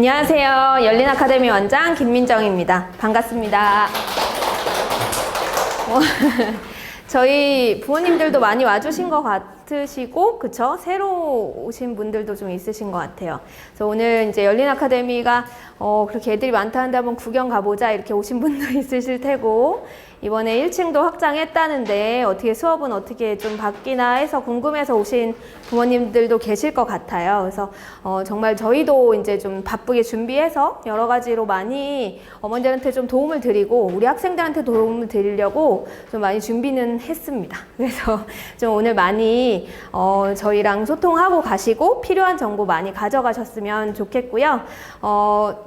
안녕하세요. 열린 아카데미 원장 김민정입니다. 반갑습니다. 저희 부모님들도 많이 와주신 것 같으시고, 그쵸? 새로 오신 분들도 좀 있으신 것 같아요. 그래서 오늘 이제 열린 아카데미가 그렇게 애들이 많다는데 한번 구경 가보자 이렇게 오신 분도 있으실 테고, 이번에 1층도 확장했다는데 어떻게 수업은 어떻게 좀 바뀌나 해서 궁금해서 오신 부모님들도 계실 것 같아요. 그래서 정말 저희도 이제 좀 바쁘게 준비해서 여러 가지로 많이 어머니들한테 좀 도움을 드리고 우리 학생들한테 도움을 드리려고 좀 많이 준비는 했습니다. 그래서 좀 오늘 많이 저희랑 소통하고 가시고 필요한 정보 많이 가져가셨으면 좋겠고요.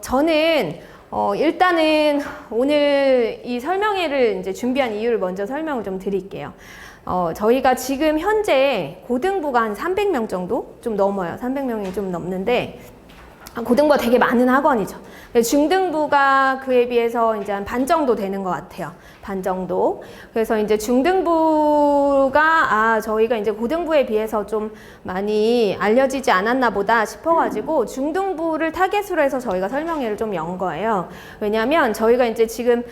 저는 일단은 오늘 이 설명회를 이제 준비한 이유를 먼저 설명을 좀 드릴게요. 저희가 지금 현재 고등부가 한 300명 정도? 좀 넘어요. 300명이 좀 넘는데, 고등부가 되게 많은 학원이죠. 중등부가 그에 비해서 이제 한 반 정도 되는 것 같아요. 반 정도. 그래서 이제 중등부가, 저희가 이제 고등부에 비해서 좀 많이 알려지지 않았나 보다 싶어가지고 중등부를 타겟으로 해서 저희가 설명회를 좀 연 거예요. 왜냐면 저희가 이제 지금,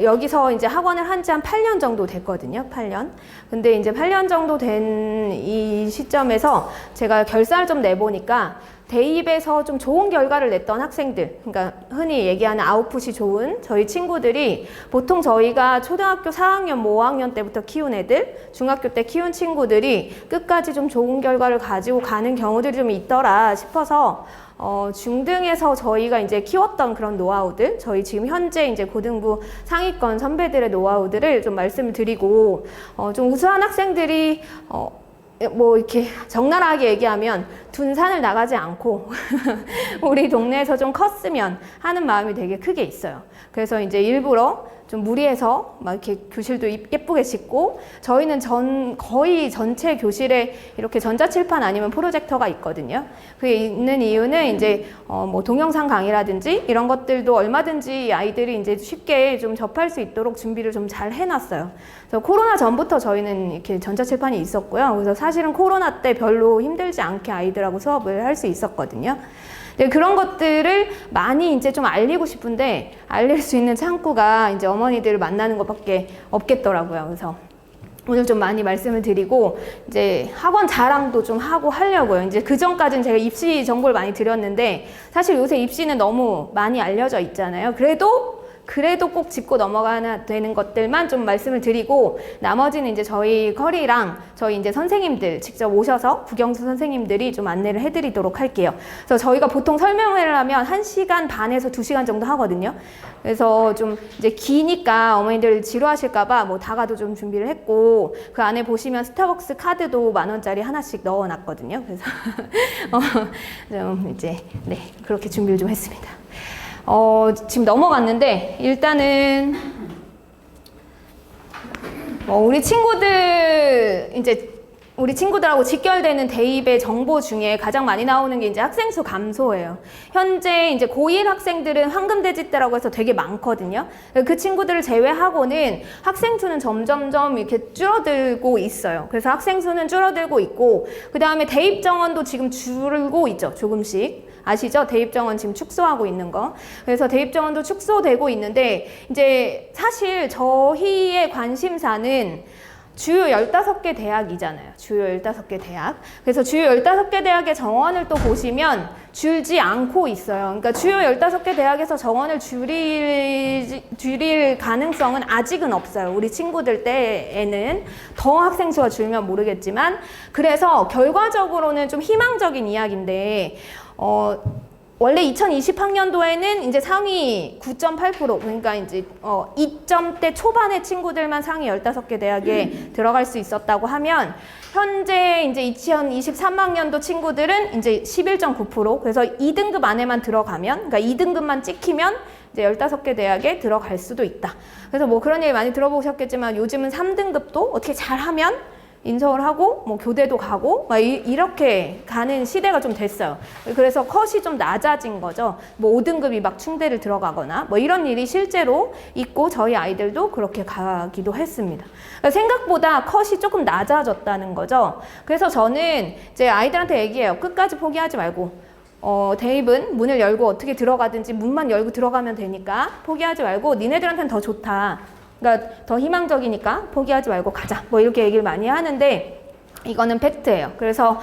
여기서 이제 학원을 한 지 한 8년 정도 됐거든요. 8년. 근데 이제 8년 정도 된 이 시점에서 제가 결산을 좀 내보니까 대입에서 좀 좋은 결과를 냈던 학생들, 그러니까 흔히 얘기하는 아웃풋이 좋은 저희 친구들이 보통 저희가 초등학교 4학년, 5학년 때부터 키운 애들, 중학교 때 키운 친구들이 끝까지 좀 좋은 결과를 가지고 가는 경우들이 좀 있더라 싶어서 중등에서 저희가 이제 키웠던 그런 노하우들, 저희 지금 현재 이제 고등부 상위권 선배들의 노하우들을 좀 말씀을 드리고, 좀 우수한 학생들이 뭐 이렇게 적나라하게 얘기하면 둔산을 나가지 않고 우리 동네에서 좀 컸으면 하는 마음이 되게 크게 있어요. 그래서 이제 일부러 좀 무리해서 막 이렇게 교실도 예쁘게 짓고, 저희는 거의 전체 교실에 이렇게 전자칠판 아니면 프로젝터가 있거든요. 그게 있는 이유는 이제 뭐 동영상 강의라든지 이런 것들도 얼마든지 아이들이 이제 쉽게 좀 접할 수 있도록 준비를 좀 잘 해놨어요. 그래서 코로나 전부터 저희는 이렇게 전자칠판이 있었고요. 그래서 사실은 코로나 때 별로 힘들지 않게 아이들하고 수업을 할 수 있었거든요. 네, 그런 것들을 많이 이제 좀 알리고 싶은데 알릴 수 있는 창구가 이제 어머니들을 만나는 것밖에 없겠더라고요. 그래서 오늘 좀 많이 말씀을 드리고 이제 학원 자랑도 좀 하고 하려고요. 이제 그 전까지는 제가 입시 정보를 많이 드렸는데 사실 요새 입시는 너무 많이 알려져 있잖아요. 그래도 꼭 짚고 넘어가야 되는 것들만 좀 말씀을 드리고, 나머지는 이제 저희 커리랑 저희 이제 선생님들 직접 오셔서 국영수 선생님들이 좀 안내를 해드리도록 할게요. 그래서 저희가 보통 설명회를 하면 1시간 반에서 2시간 정도 하거든요. 그래서 좀 이제 기니까 어머니들 지루하실까봐 뭐 다가도 좀 준비를 했고, 그 안에 보시면 스타벅스 카드도 10,000원짜리 하나씩 넣어놨거든요. 그래서 좀 이제 네, 그렇게 준비를 좀 했습니다. 지금 넘어갔는데 일단은 우리 친구들하고 직결되는 대입의 정보 중에 가장 많이 나오는 게 이제 학생 수 감소예요. 현재 이제 고1 학생들은 황금돼지 때라고 해서 되게 많거든요. 그 친구들을 제외하고는 학생 수는 점점점 이렇게 줄어들고 있어요. 그래서 학생 수는 줄어들고 있고, 그 다음에 대입 정원도 지금 줄고 있죠. 조금씩. 아시죠? 대입 정원 지금 축소하고 있는 거. 그래서 대입 정원도 축소되고 있는데, 이제 사실 저희의 관심사는 주요 15개 대학이잖아요. 주요 15개 대학. 그래서 주요 15개 대학의 정원을 또 보시면 줄지 않고 있어요. 그러니까 주요 15개 대학에서 정원을 줄일 가능성은 아직은 없어요. 우리 친구들 때에는 더 학생 수가 줄면 모르겠지만, 그래서 결과적으로는 좀 희망적인 이야기인데, 원래 2020학년도에는 이제 상위 9.8%, 그러니까 이제 2점대 초반의 친구들만 상위 15개 대학에 들어갈 수 있었다고 하면, 현재 이제 2023학년도 친구들은 이제 11.9%, 그래서 2등급 안에만 들어가면, 그러니까 2등급만 찍히면 이제 15개 대학에 들어갈 수도 있다. 그래서 뭐 그런 얘기 많이 들어보셨겠지만 요즘은 3등급도 어떻게 잘하면 인서울 하고 뭐 교대도 가고 막 이렇게 가는 시대가 좀 됐어요. 그래서 컷이 좀 낮아진 거죠. 뭐 5등급이 막 충대를 들어가거나 뭐 이런 일이 실제로 있고, 저희 아이들도 그렇게 가기도 했습니다. 생각보다 컷이 조금 낮아졌다는 거죠. 그래서 저는 이제 아이들한테 얘기해요. 끝까지 포기하지 말고 대입은 문을 열고 어떻게 들어가든지 문만 열고 들어가면 되니까 포기하지 말고 니네들한테는 더 좋다. 그러니까 더 희망적이니까 포기하지 말고 가자. 뭐 이렇게 얘기를 많이 하는데 이거는 팩트예요. 그래서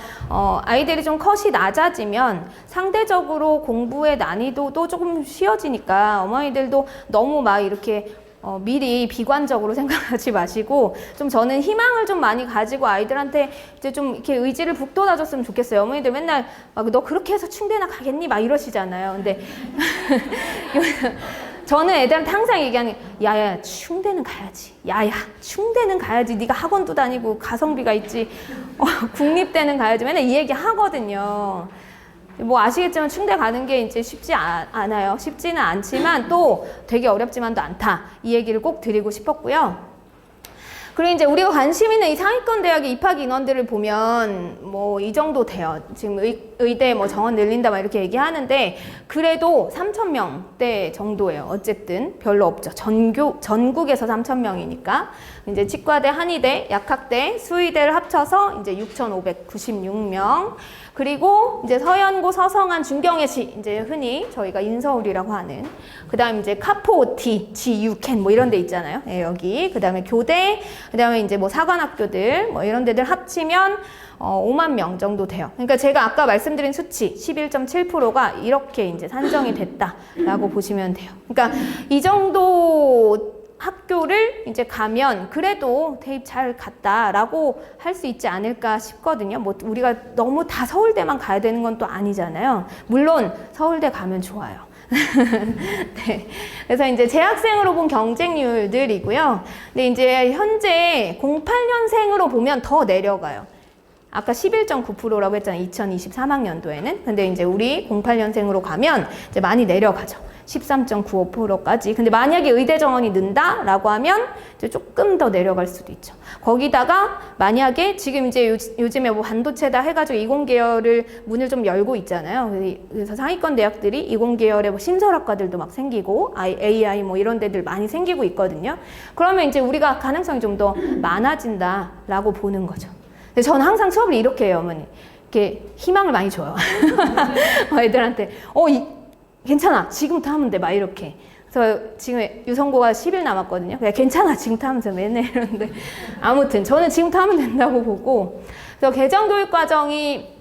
아이들이 좀 컷이 낮아지면 상대적으로 공부의 난이도도 조금 쉬워지니까 어머니들도 너무 막 이렇게 미리 비관적으로 생각하지 마시고 좀 저는 희망을 좀 많이 가지고 아이들한테 이제 좀 이렇게 의지를 북돋아줬으면 좋겠어요. 어머니들 맨날 막 너 그렇게 해서 충대나 가겠니? 막 이러시잖아요. 근데 저는 애들한테 항상 얘기하는 게 야야 충대는 가야지. 야야 충대는 가야지. 네가 학원도 다니고 가성비가 있지. 국립대는 가야지. 맨날 이 얘기 하거든요. 뭐 아시겠지만 충대 가는 게 이제 쉽지 않아요. 쉽지는 않지만 또 되게 어렵지만도 않다. 이 얘기를 꼭 드리고 싶었고요. 그리고 이제 우리가 관심 있는 이 상위권 대학의 입학 인원들을 보면 뭐 이 정도 돼요. 지금 의대 뭐 정원 늘린다 막 이렇게 얘기하는데 그래도 3,000명대 정도예요. 어쨌든 별로 없죠. 전국에서 3,000명이니까 이제 치과대, 한의대, 약학대, 수의대를 합쳐서 이제 6,596명. 그리고 이제 서연고, 서성한, 중경외시 이제 흔히 저희가 인서울이라고 하는 그다음 이제 카포 OT, GU캔 뭐 이런 데 있잖아요. 네, 여기 그다음에 교대, 그다음에 이제 뭐 사관학교들 뭐 이런 데들 합치면 5만 명 정도 돼요. 그러니까 제가 아까 말씀드린 수치 11.7%가 이렇게 이제 산정이 됐다라고 보시면 돼요. 그러니까 이 정도 학교를 이제 가면 그래도 대입 잘 갔다라고 할 수 있지 않을까 싶거든요. 뭐 우리가 너무 다 서울대만 가야 되는 건 또 아니잖아요. 물론 서울대 가면 좋아요. 네. 그래서 이제 재학생으로 본 경쟁률들이고요. 근데 이제 현재 08년생으로 보면 더 내려가요. 아까 11.9%라고 했잖아요. 2023학년도에는. 근데 이제 우리 08년생으로 가면 이제 많이 내려가죠. 13.95%까지. 근데 만약에 의대 정원이 는다라고 하면 이제 조금 더 내려갈 수도 있죠. 거기다가 만약에 지금 이제 요즘에 뭐 반도체다 해가지고 이공계열을 문을 좀 열고 있잖아요. 그래서 상위권 대학들이 이공계열의 뭐 신설학과들도 막 생기고 AI 뭐 이런 데들 많이 생기고 있거든요. 그러면 이제 우리가 가능성이 좀 더 많아진다라고 보는 거죠. 근데 저는 항상 수업을 이렇게 해요, 어머니. 이렇게 희망을 많이 줘요. 애들한테. 괜찮아. 지금부터 하면 돼. 막 이렇게. 그래서 지금 유성고가 10일 남았거든요. 그냥 괜찮아. 지금부터 하면 돼. 맨날 이러는데. 아무튼 저는 지금부터 하면 된다고 보고. 그래서 개정교육과정이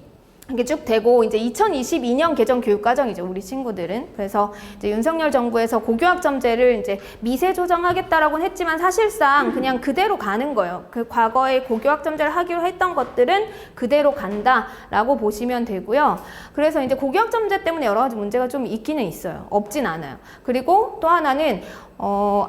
이게 쭉 되고 이제 2022년 개정 교육과정이죠. 우리 친구들은. 그래서 이제 윤석열 정부에서 고교학점제를 이제 미세 조정하겠다라고는 했지만 사실상 그냥 그대로 가는 거예요. 그 과거에 고교학점제를 하기로 했던 것들은 그대로 간다라고 보시면 되고요. 그래서 이제 고교학점제 때문에 여러 가지 문제가 좀 있기는 있어요. 없진 않아요. 그리고 또 하나는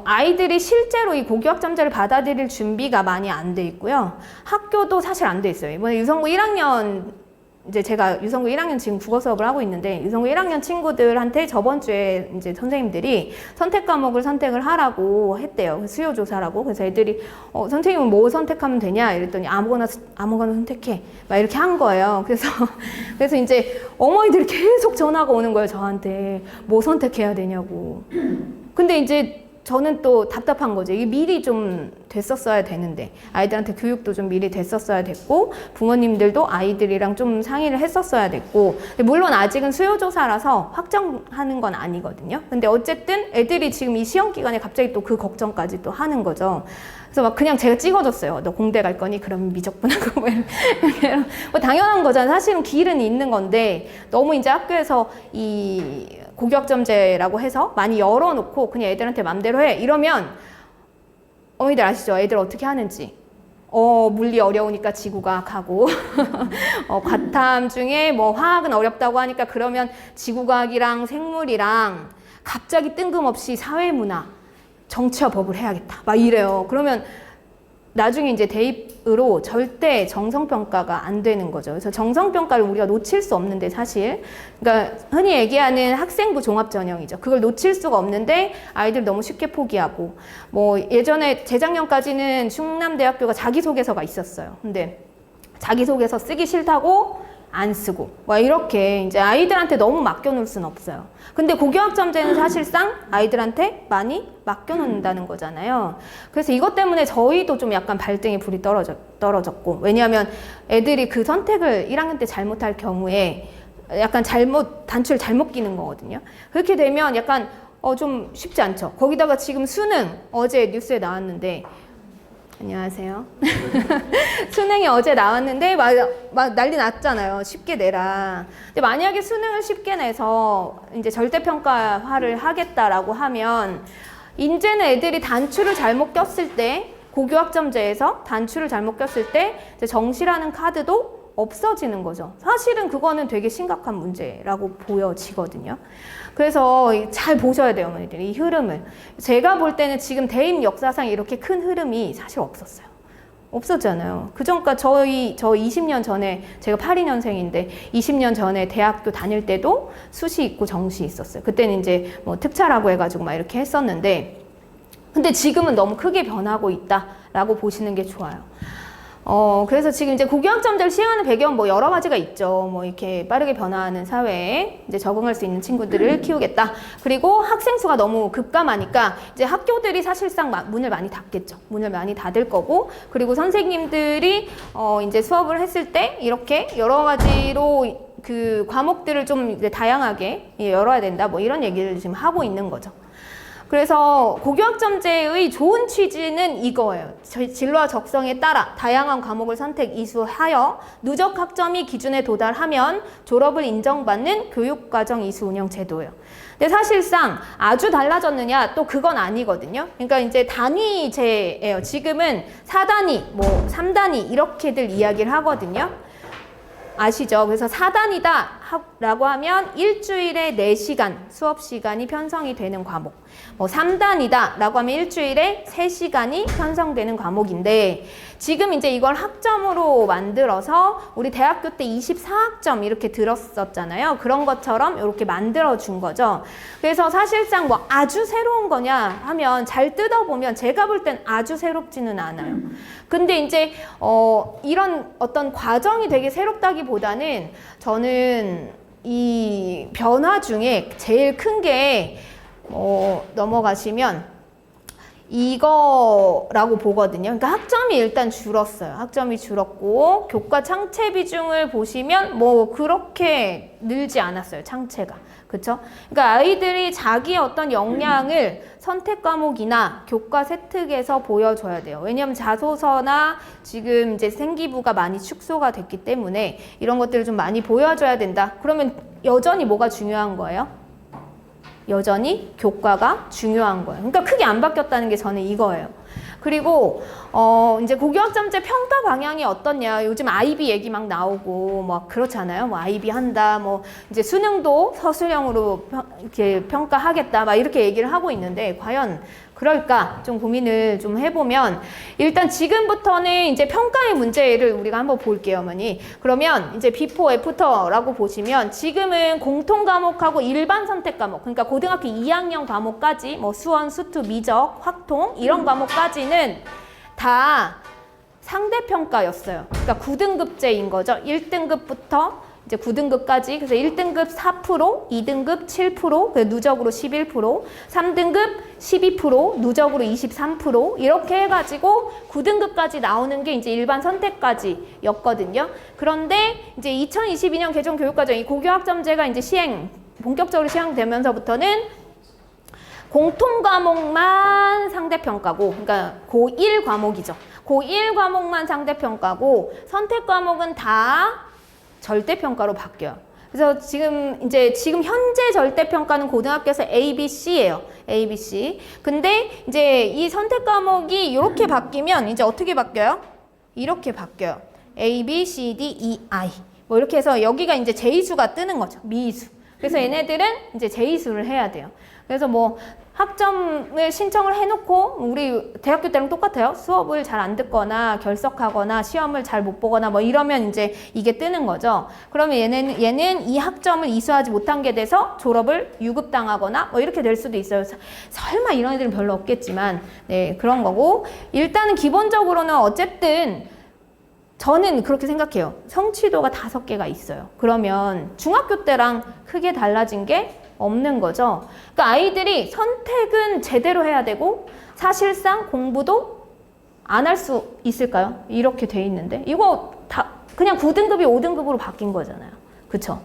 아이들이 실제로 이 고교학점제를 받아들일 준비가 많이 안 돼 있고요. 학교도 사실 안 돼 있어요. 이번에 유성고 1학년 이제 제가 유성고 1학년 지금 국어 수업을 하고 있는데 유성고 1학년 친구들한테 저번 주에 이제 선생님들이 선택 과목을 선택을 하라고 했대요. 수요 조사라고. 그래서 애들이 선생님은 뭐 선택하면 되냐 이랬더니 아무거나 선택해. 막 이렇게 한 거예요. 그래서 이제 어머니들이 계속 전화가 오는 거예요. 저한테 뭐 선택해야 되냐고. 근데 이제 저는 또 답답한 거죠. 이게 미리 좀 됐었어야 되는데 아이들한테 교육도 좀 미리 됐었어야 됐고 부모님들도 아이들이랑 좀 상의를 했었어야 됐고 물론 아직은 수요조사라서 확정하는 건 아니거든요. 근데 어쨌든 애들이 지금 이 시험 기간에 갑자기 또 그 걱정까지 또 하는 거죠. 그래서 막 그냥 제가 찍어줬어요. 너 공대 갈 거니? 그럼 미적분하고 뭐 이렇게 뭐 당연한 거잖아요. 사실은 길은 있는 건데 너무 이제 학교에서 이 고교학점제라고 해서 많이 열어놓고 그냥 애들한테 맘대로 해 이러면 어머니들 아시죠? 애들 어떻게 하는지 물리 어려우니까 지구과학 하고 과탐 중에 뭐 화학은 어렵다고 하니까 그러면 지구과학이랑 생물이랑 갑자기 뜬금없이 사회문화 정치와 법을 해야겠다 막 이래요. 그러면 나중에 이제 대입으로 절대 정성평가가 안 되는 거죠. 그래서 정성평가를 우리가 놓칠 수 없는데 사실 그러니까 흔히 얘기하는 학생부 종합전형이죠. 그걸 놓칠 수가 없는데 아이들 너무 쉽게 포기하고 뭐 예전에 재작년까지는 충남대학교가 자기소개서가 있었어요. 근데 자기소개서 쓰기 싫다고 안 쓰고 뭐 이렇게 이제 아이들한테 너무 맡겨놓을 수는 없어요. 근데 고교학점제는 사실상 아이들한테 많이 맡겨놓는다는 거잖아요. 그래서 이것 때문에 저희도 좀 약간 발등에 불이 떨어졌고 왜냐하면 애들이 그 선택을 1학년 때 잘못할 경우에 약간 단추를 잘못 끼는 거거든요. 그렇게 되면 약간 좀 쉽지 않죠. 거기다가 지금 수능 어제 뉴스에 나왔는데 안녕하세요. 수능이 어제 나왔는데 막 난리 났잖아요. 쉽게 내라. 근데 만약에 수능을 쉽게 내서 이제 절대평가화를 하겠다라고 하면 이제는 애들이 단추를 잘못 꼈을 때 고교학점제에서 단추를 잘못 꼈을 때 이제 정시라는 카드도 없어지는 거죠. 사실은 그거는 되게 심각한 문제라고 보여지거든요. 그래서 잘 보셔야 돼요, 어머니들이. 이 흐름을. 제가 볼 때는 지금 대입 역사상 이렇게 큰 흐름이 사실 없었어요. 없었잖아요. 그전까 저 20년 전에, 제가 82년생인데 20년 전에 대학교 다닐 때도 수시 있고 정시 있었어요. 그때는 이제 뭐 특차라고 해가지고 막 이렇게 했었는데, 근데 지금은 너무 크게 변하고 있다라고 보시는 게 좋아요. 그래서 지금 이제 고교학점제를 시행하는 배경 뭐 여러 가지가 있죠. 뭐 이렇게 빠르게 변화하는 사회에 이제 적응할 수 있는 친구들을 키우겠다. 그리고 학생 수가 너무 급감하니까 이제 학교들이 사실상 문을 많이 닫겠죠. 문을 많이 닫을 거고, 그리고 선생님들이 이제 수업을 했을 때 이렇게 여러 가지로 그 과목들을 좀 이제 다양하게 열어야 된다. 뭐 이런 얘기를 지금 하고 있는 거죠. 그래서 고교학점제의 좋은 취지는 이거예요. 진로와 적성에 따라 다양한 과목을 선택 이수하여 누적 학점이 기준에 도달하면 졸업을 인정받는 교육과정 이수 운영 제도예요. 근데 사실상 아주 달라졌느냐? 또 그건 아니거든요. 그러니까 이제 단위제예요. 지금은 4단위, 뭐 3단위 이렇게들 이야기를 하거든요. 아시죠? 그래서 4단이다 라고 하면 일주일에 4시간 수업 시간이 편성이 되는 과목, 뭐 3단이다 라고 하면 일주일에 3시간이 편성되는 과목인데, 지금 이제 이걸 학점으로 만들어서 우리 대학교 때 24학점 이렇게 들었었잖아요. 그런 것처럼 이렇게 만들어 준 거죠. 그래서 사실상 뭐 아주 새로운 거냐 하면 잘 뜯어보면 제가 볼 땐 아주 새롭지는 않아요. 근데 이제 이런 어떤 과정이 되게 새롭다기보다는 저는 이 변화 중에 제일 큰 게 넘어가시면 이거라고 보거든요. 그러니까 학점이 일단 줄었어요. 학점이 줄었고 교과 창체 비중을 보시면 뭐 그렇게 늘지 않았어요. 창체가. 그쵸? 그러니까 아이들이 자기의 어떤 역량을 선택 과목이나 교과 세특에서 보여줘야 돼요. 왜냐하면 자소서나 지금 이제 생기부가 많이 축소가 됐기 때문에 이런 것들을 좀 많이 보여줘야 된다. 그러면 여전히 뭐가 중요한 거예요? 여전히 교과가 중요한 거예요. 그러니까 크게 안 바뀌었다는 게 저는 이거예요. 그리고 이제 고교학점제 평가 방향이 어떻냐. 요즘 IB 얘기 막 나오고 막 그렇잖아요. 뭐 IB 한다. 뭐 이제 수능도 서술형으로 이렇게 평가하겠다. 막 이렇게 얘기를 하고 있는데 과연 그럴까 좀 고민을 좀 해보면, 일단 지금부터는 이제 평가의 문제를 우리가 한번 볼게요, 어머니. 그러면 이제 비포 애프터라고 보시면 지금은 공통 과목하고 일반 선택 과목, 그러니까 고등학교 2학년 과목까지 뭐 수원, 수투, 미적, 확통 이런 과목까지는 다 상대평가였어요. 그러니까 9등급제인 거죠. 1등급부터 이제 9등급까지. 그래서 1등급 4%, 2등급 7%, 누적으로 11%, 3등급 12%, 누적으로 23% 이렇게 해가지고 9등급까지 나오는 게 이제 일반 선택까지였거든요. 그런데 이제 2022년 개정 교육과정 이 고교학점제가 이제 본격적으로 시행되면서부터는 공통 과목만 상대평가고, 그러니까 고1 과목이죠. 고1 과목만 상대평가고 선택 과목은 다 절대평가로 바뀌어요. 그래서 지금 현재 절대평가는 고등학교에서 A, B, C예요. A, B, C. 근데 이제 이 선택 과목이 이렇게 바뀌면 이제 어떻게 바뀌어요? 이렇게 바뀌어요. A, B, C, D, E, I. 뭐 이렇게 해서 여기가 이제 제이수가 뜨는 거죠. 미수. 그래서 얘네들은 이제 제이수를 해야 돼요. 그래서 뭐 학점을 신청을 해놓고 우리 대학교 때랑 똑같아요. 수업을 잘 안 듣거나 결석하거나 시험을 잘 못 보거나 뭐 이러면 이제 이게 뜨는 거죠. 그러면 얘는 이 학점을 이수하지 못한 게 돼서 졸업을 유급당하거나 뭐 이렇게 될 수도 있어요. 설마 이런 애들은 별로 없겠지만 네, 그런 거고, 일단은 기본적으로는 어쨌든 저는 그렇게 생각해요. 성취도가 5개가 있어요. 그러면 중학교 때랑 크게 달라진 게 없는 거죠. 그러니까 아이들이 선택은 제대로 해야 되고 사실상 공부도 안 할 수 있을까요? 이렇게 돼 있는데 이거 다 그냥 9등급이 5등급으로 바뀐 거잖아요. 그쵸?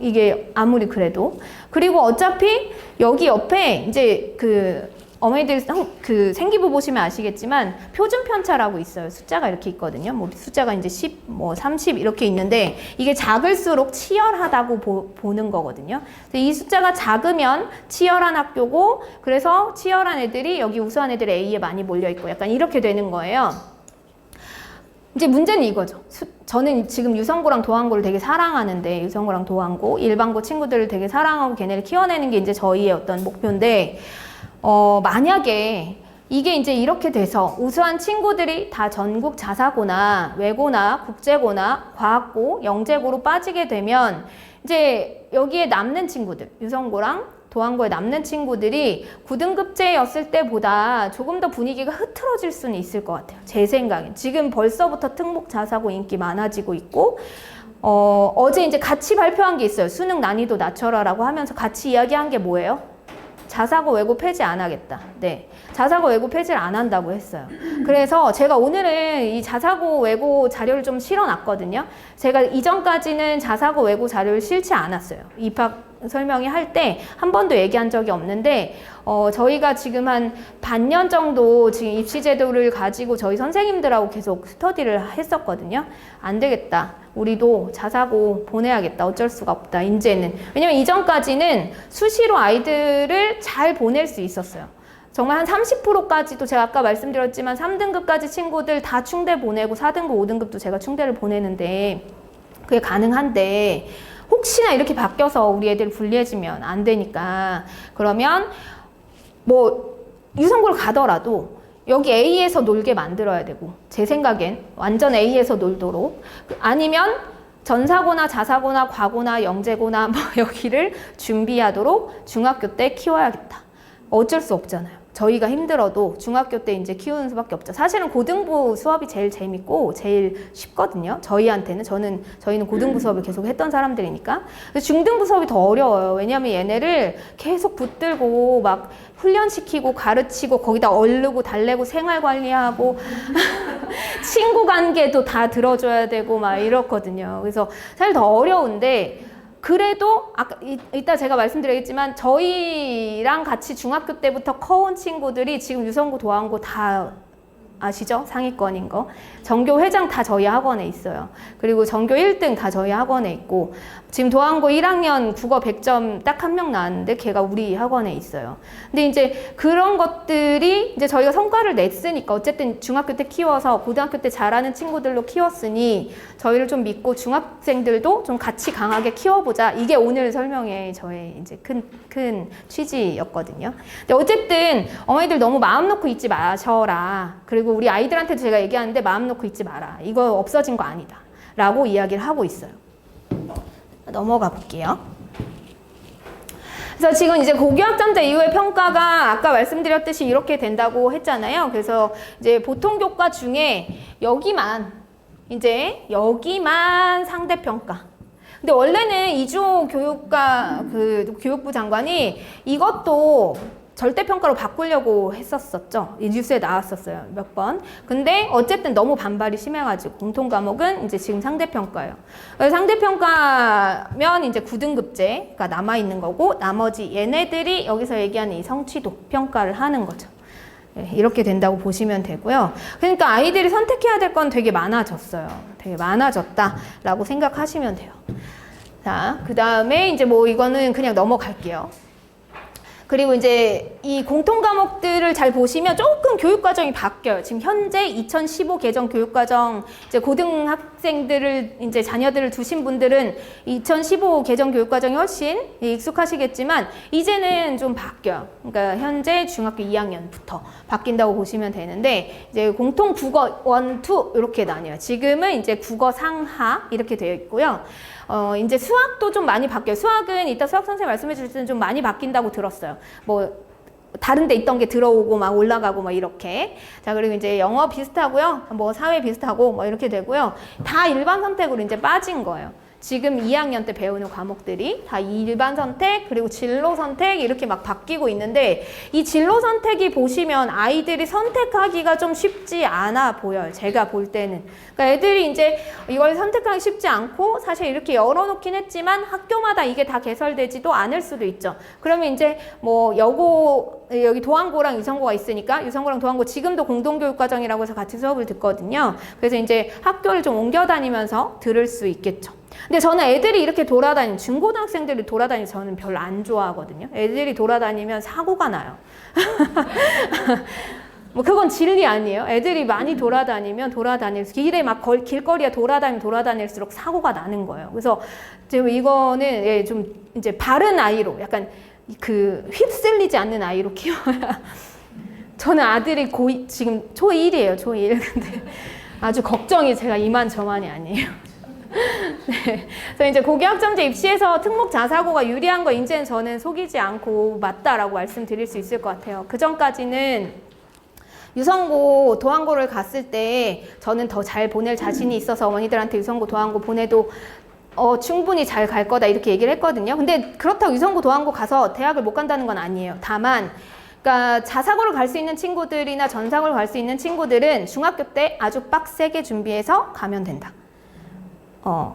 이게 아무리 그래도. 그리고 어차피 여기 옆에 이제 어머니들 생기부 보시면 아시겠지만 표준 편차라고 있어요. 숫자가 이렇게 있거든요. 뭐 숫자가 이제 10, 뭐 30 이렇게 있는데 이게 작을수록 치열하다고 보는 거거든요. 이 숫자가 작으면 치열한 학교고 그래서 치열한 애들이 여기 우수한 애들이 A에 많이 몰려 있고 약간 이렇게 되는 거예요. 이제 문제는 이거죠. 저는 지금 유성고랑 도안고를 되게 사랑하는데 유성고랑 도안고, 일반고 친구들을 되게 사랑하고 걔네를 키워내는 게 이제 저희의 어떤 목표인데 만약에 이게 이제 이렇게 돼서 우수한 친구들이 다 전국 자사고나 외고나 국제고나 과학고, 영재고로 빠지게 되면 이제 여기에 남는 친구들, 유성고랑 도안고에 남는 친구들이 9등급제였을 때보다 조금 더 분위기가 흐트러질 수는 있을 것 같아요. 제 생각엔. 지금 벌써부터 특목 자사고 인기 많아지고 있고 어제 이제 같이 발표한 게 있어요. 수능 난이도 낮춰라라고 하면서 같이 이야기한 게 뭐예요? 자사고 외고 폐지 안 하겠다. 네. 자사고 외고 폐지를 안 한다고 했어요. 그래서 제가 오늘은 이 자사고 외고 자료를 좀 실어놨거든요. 제가 이전까지는 자사고 외고 자료를 실지 않았어요. 입학 설명회 할 때 한 번도 얘기한 적이 없는데 저희가 지금 한 반년 정도 지금 입시 제도를 가지고 저희 선생님들하고 계속 스터디를 했었거든요. 안 되겠다. 우리도 자사고 보내야겠다. 어쩔 수가 없다. 이제는. 왜냐면 이전까지는 수시로 아이들을 잘 보낼 수 있었어요. 정말 한 30%까지도 제가 아까 말씀드렸지만 3등급까지 친구들 다 충대 보내고 4등급, 5등급도 제가 충대를 보내는데 그게 가능한데 혹시나 이렇게 바뀌어서 우리 애들 불리해지면 안 되니까 그러면 뭐 유성고를 가더라도 여기 A에서 놀게 만들어야 되고 제 생각엔 완전 A에서 놀도록 아니면 전사고나 자사고나 과고나 영재고나 뭐 여기를 준비하도록 중학교 때 키워야겠다. 어쩔 수 없잖아요. 저희가 힘들어도 중학교 때 이제 키우는 수밖에 없죠. 사실은 고등부 수업이 제일 재밌고 제일 쉽거든요. 저희한테는 저희는 고등부 수업을 계속 했던 사람들이니까. 중등부 수업이 더 어려워요. 왜냐하면 얘네를 계속 붙들고 막 훈련시키고 가르치고 거기다 얼르고 달래고 생활 관리하고 친구 관계도 다 들어줘야 되고 막 이렇거든요. 그래서 사실 더 어려운데 그래도 아까 이따 제가 말씀드리겠지만 저희랑 같이 중학교 때부터 커온 친구들이 지금 유성고, 도안고 다 아시죠? 상위권인 거. 전교 회장 다 저희 학원에 있어요. 그리고 전교 1등 다 저희 학원에 있고 지금 도안고 1학년 국어 100점 딱 한 명 나왔는데 걔가 우리 학원에 있어요. 근데 이제 그런 것들이 이제 저희가 성과를 냈으니까 어쨌든 중학교 때 키워서 고등학교 때 잘하는 친구들로 키웠으니 저희를 좀 믿고 중학생들도 좀 같이 강하게 키워보자. 이게 오늘 설명의 저의 이제 큰 취지였거든요. 근데 어쨌든 어머니들 너무 마음 놓고 있지 마셔라. 그리고 우리 아이들한테도 제가 얘기하는데 마음 놓고 있지 마라. 이거 없어진 거 아니다. 라고 이야기를 하고 있어요. 넘어가 볼게요. 그래서 지금 이제 고교학점제 이후의 평가가 아까 말씀드렸듯이 이렇게 된다고 했잖아요. 그래서 이제 보통 교과 중에 여기만 상대평가. 근데 원래는 이주호 교육부 장관이 이것도 절대평가로 바꾸려고 했었었죠. 이 뉴스에 나왔었어요. 몇 번. 근데 어쨌든 너무 반발이 심해가지고 공통과목은 이제 지금 상대평가예요. 상대평가면 이제 9등급제가 남아있는 거고 나머지 얘네들이 여기서 얘기하는 이 성취도 평가를 하는 거죠. 이렇게 된다고 보시면 되고요. 그러니까 아이들이 선택해야 될 건 되게 많아졌어요. 되게 많아졌다라고 생각하시면 돼요. 자, 그 다음에 이제 뭐 이거는 그냥 넘어갈게요. 그리고 이제 이 공통 과목들을 잘 보시면 조금 교육과정이 바뀌어요. 지금 현재 2015 개정 교육과정 이제 고등학생들을 이제 자녀들을 두신 분들은 2015 개정 교육과정이 훨씬 익숙하시겠지만 이제는 좀 바뀌어요. 그러니까 현재 중학교 2학년부터 바뀐다고 보시면 되는데 이제 공통 국어 1, 2 이렇게 나뉘어요. 지금은 이제 국어 상하 이렇게 되어 있고요. 이제 수학도 좀 많이 바뀌어요. 수학은 이따 수학 선생님 말씀해 주실 때는 좀 많이 바뀐다고 들었어요. 뭐 다른 데 있던 게 들어오고 막 올라가고 막 이렇게. 자, 그리고 이제 영어 비슷하고요. 뭐 사회 비슷하고 뭐 이렇게 되고요. 다 일반 선택으로 이제 빠진 거예요. 지금 2학년 때 배우는 과목들이 다 일반 선택 그리고 진로 선택 이렇게 막 바뀌고 있는데 이 진로 선택이 보시면 아이들이 선택하기가 좀 쉽지 않아 보여요. 제가 볼 때는. 그러니까 애들이 이제 이걸 선택하기 쉽지 않고 사실 이렇게 열어놓긴 했지만 학교마다 이게 다 개설되지도 않을 수도 있죠. 그러면 이제 뭐 여기 도안고랑 유성고가 있으니까 유성고랑 도안고 지금도 공동교육과정이라고 해서 같이 수업을 듣거든요. 그래서 이제 학교를 좀 옮겨 다니면서 들을 수 있겠죠. 근데 저는 애들이 이렇게 중고등학생들이 돌아다니는 저는 별로 안 좋아하거든요. 애들이 돌아다니면 사고가 나요. 뭐 그건 진리 아니에요. 애들이 많이 길에 막 길거리에 돌아다닐수록 사고가 나는 거예요. 그래서 지금 이거는 좀 이제 바른 아이로 약간 휩쓸리지 않는 아이로 키워야. 저는 아들이 지금 초1이에요. 초1. 근데 아주 걱정이 제가 이만저만이 아니에요. 네. 그래서 이제 고교학점제 입시에서 특목 자사고가 유리한 거 이제는 저는 속이지 않고 맞다라고 말씀드릴 수 있을 것 같아요. 그 전까지는 유성고, 도안고를 갔을 때 저는 더 잘 보낼 자신이 있어서 어머니들한테 유성고, 도안고 보내도 충분히 잘 갈 거다 이렇게 얘기를 했거든요. 근데 그렇다고 유성고, 도안고 가서 대학을 못 간다는 건 아니에요. 다만 그러니까 자사고를 갈 수 있는 친구들이나 전사고를 갈 수 있는 친구들은 중학교 때 아주 빡세게 준비해서 가면 된다.